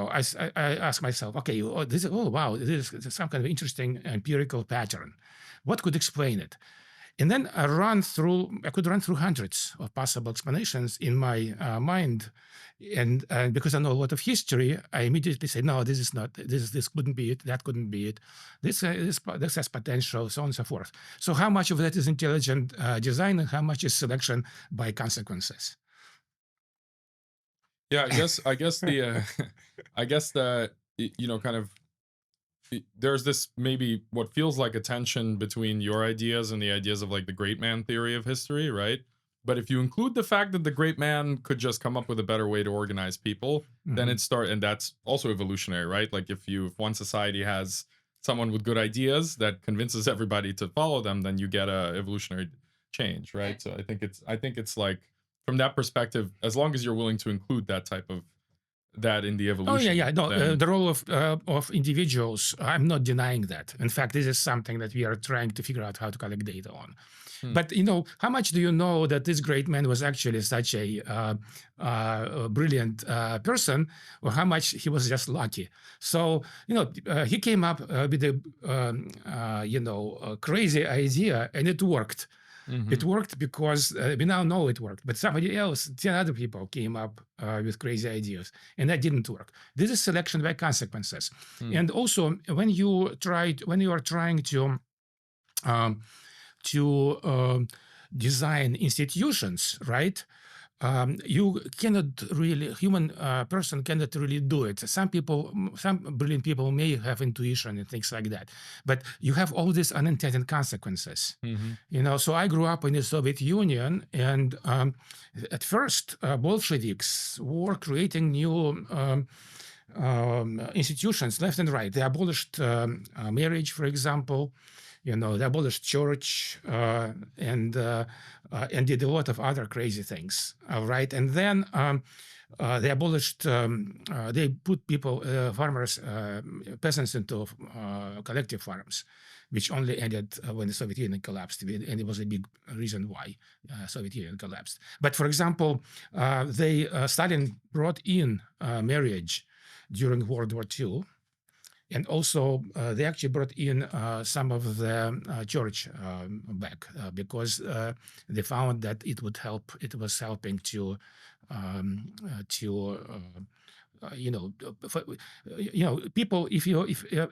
ask myself, okay, this is some kind of interesting empirical pattern. What could explain it? And then I could run through hundreds of possible explanations in my mind. And because I know a lot of history, I immediately say, no, this couldn't be it. That couldn't be it. This has potential, so on and so forth. So how much of that is intelligent design and how much is selection by consequences? Yeah, I guess there's this maybe what feels like a tension between your ideas and the ideas of like the great man theory of history, right? But if you include the fact that the great man could just come up with a better way to organize people, then and that's also evolutionary, right? Like if one society has someone with good ideas that convinces everybody to follow them, then you get a evolutionary change, right? So I think it's like, from that perspective, as long as you're willing to include that type of that in the evolution. Oh yeah. No, the role of individuals, I'm not denying that. In fact, this is something that we are trying to figure out how to collect data on. But how much do you know that this great man was actually such a brilliant person, or how much he was just lucky? So he came up with a crazy idea, and it worked. It worked because we now know it worked, but somebody else, 10 other people came up with crazy ideas, and that didn't work. This is selection by consequences. And also, when you are trying to design institutions, right? You cannot really, human person cannot really do it. Some brilliant people may have intuition and things like that, but you have all these unintended consequences. You know, so I grew up in the Soviet Union, and at first, Bolsheviks were creating new institutions left and right. They abolished marriage, for example. You know, they abolished church and did a lot of other crazy things. Right, and then they abolished. They put people, farmers, peasants into collective farms, which only ended when the Soviet Union collapsed, and it was a big reason why Soviet Union collapsed. But for example, Stalin brought in marriage during World War II. And also, they actually brought in some of the church back because they found that it would help. It was helping to people. If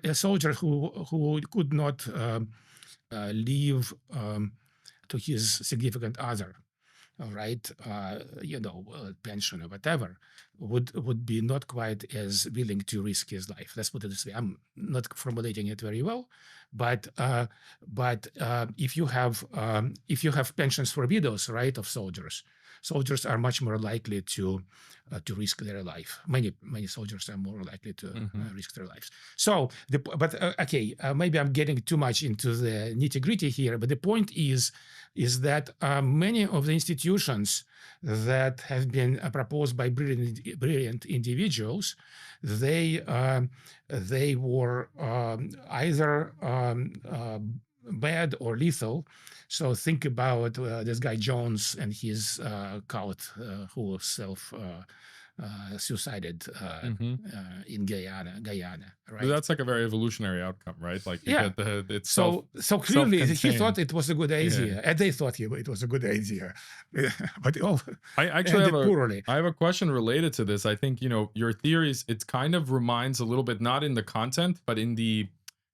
a soldier who could not leave to his significant other, all right, pension or whatever, would be not quite as willing to risk his life. Let's put it this way. I'm not formulating it very well, but if you have pensions for widows, right, of soldiers are much more likely to risk their life. Many soldiers are more likely to risk their lives. So, maybe I'm getting too much into the nitty-gritty here, but the point is that many of the institutions that have been proposed by brilliant individuals, they were either bad or lethal. So think about this guy Jones and his cult who suicided in Guyana, right? But that's like a very evolutionary outcome, right? Like you get it's so clearly he self-contained. thought it was a good idea, and they thought it was a good idea, but I actually ended poorly. I have a question related to this. I think your theories. It kind of reminds a little bit, not in the content, but in the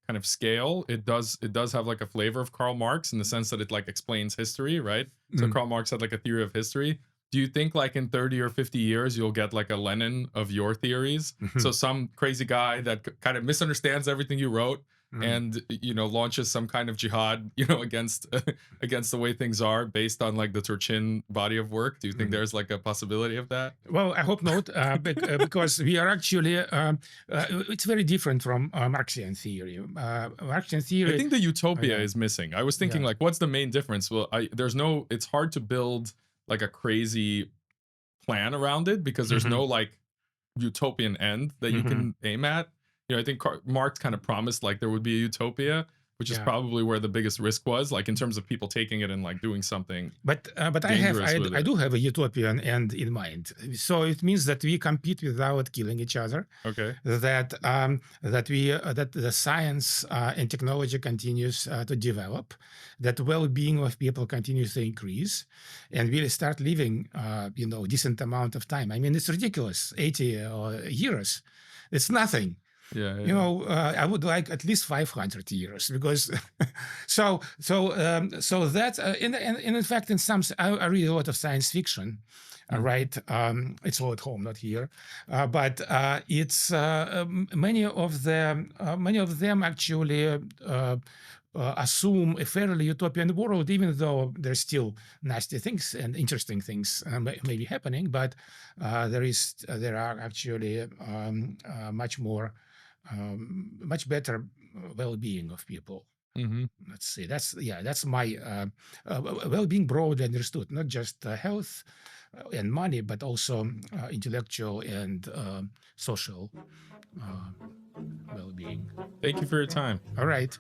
kind of scale. It does have like a flavor of Karl Marx in the sense that it like explains history, right? So Karl Marx had like a theory of history. Do you think like in 30 or 50 years you'll get like a Lenin of your theories? So some crazy guy that kind of misunderstands everything you wrote and launches some kind of jihad against the way things are based on like the Turchin body of work? Do you think there's like a possibility of that? Well, I hope not, because we are actually it's very different from Marxian theory. Marxian theory, I think the utopia is missing. I was thinking like, what's the main difference? Well, it's hard to build like a crazy plan around it because there's no like utopian end that you can aim at. I think Marx kind of promised like there would be a utopia, which is probably where the biggest risk was, like in terms of people taking it and like doing something. But I do have a utopian end in mind. So it means that we compete without killing each other. Okay. That the science and technology continues to develop, that well-being of people continues to increase, and we'll start living decent amount of time. I mean, it's ridiculous. 80 years, it's nothing. I would like at least 500 years because so that's and in fact in some I read a lot of science fiction, right? It's all at home, not here, but it's many of them actually assume a fairly utopian world, even though there's still nasty things and interesting things may be happening, but there are actually much better well-being of people. Let's see. That's my well-being broadly understood, not just health and money, but also intellectual and social well-being. Thank you for your time. All right.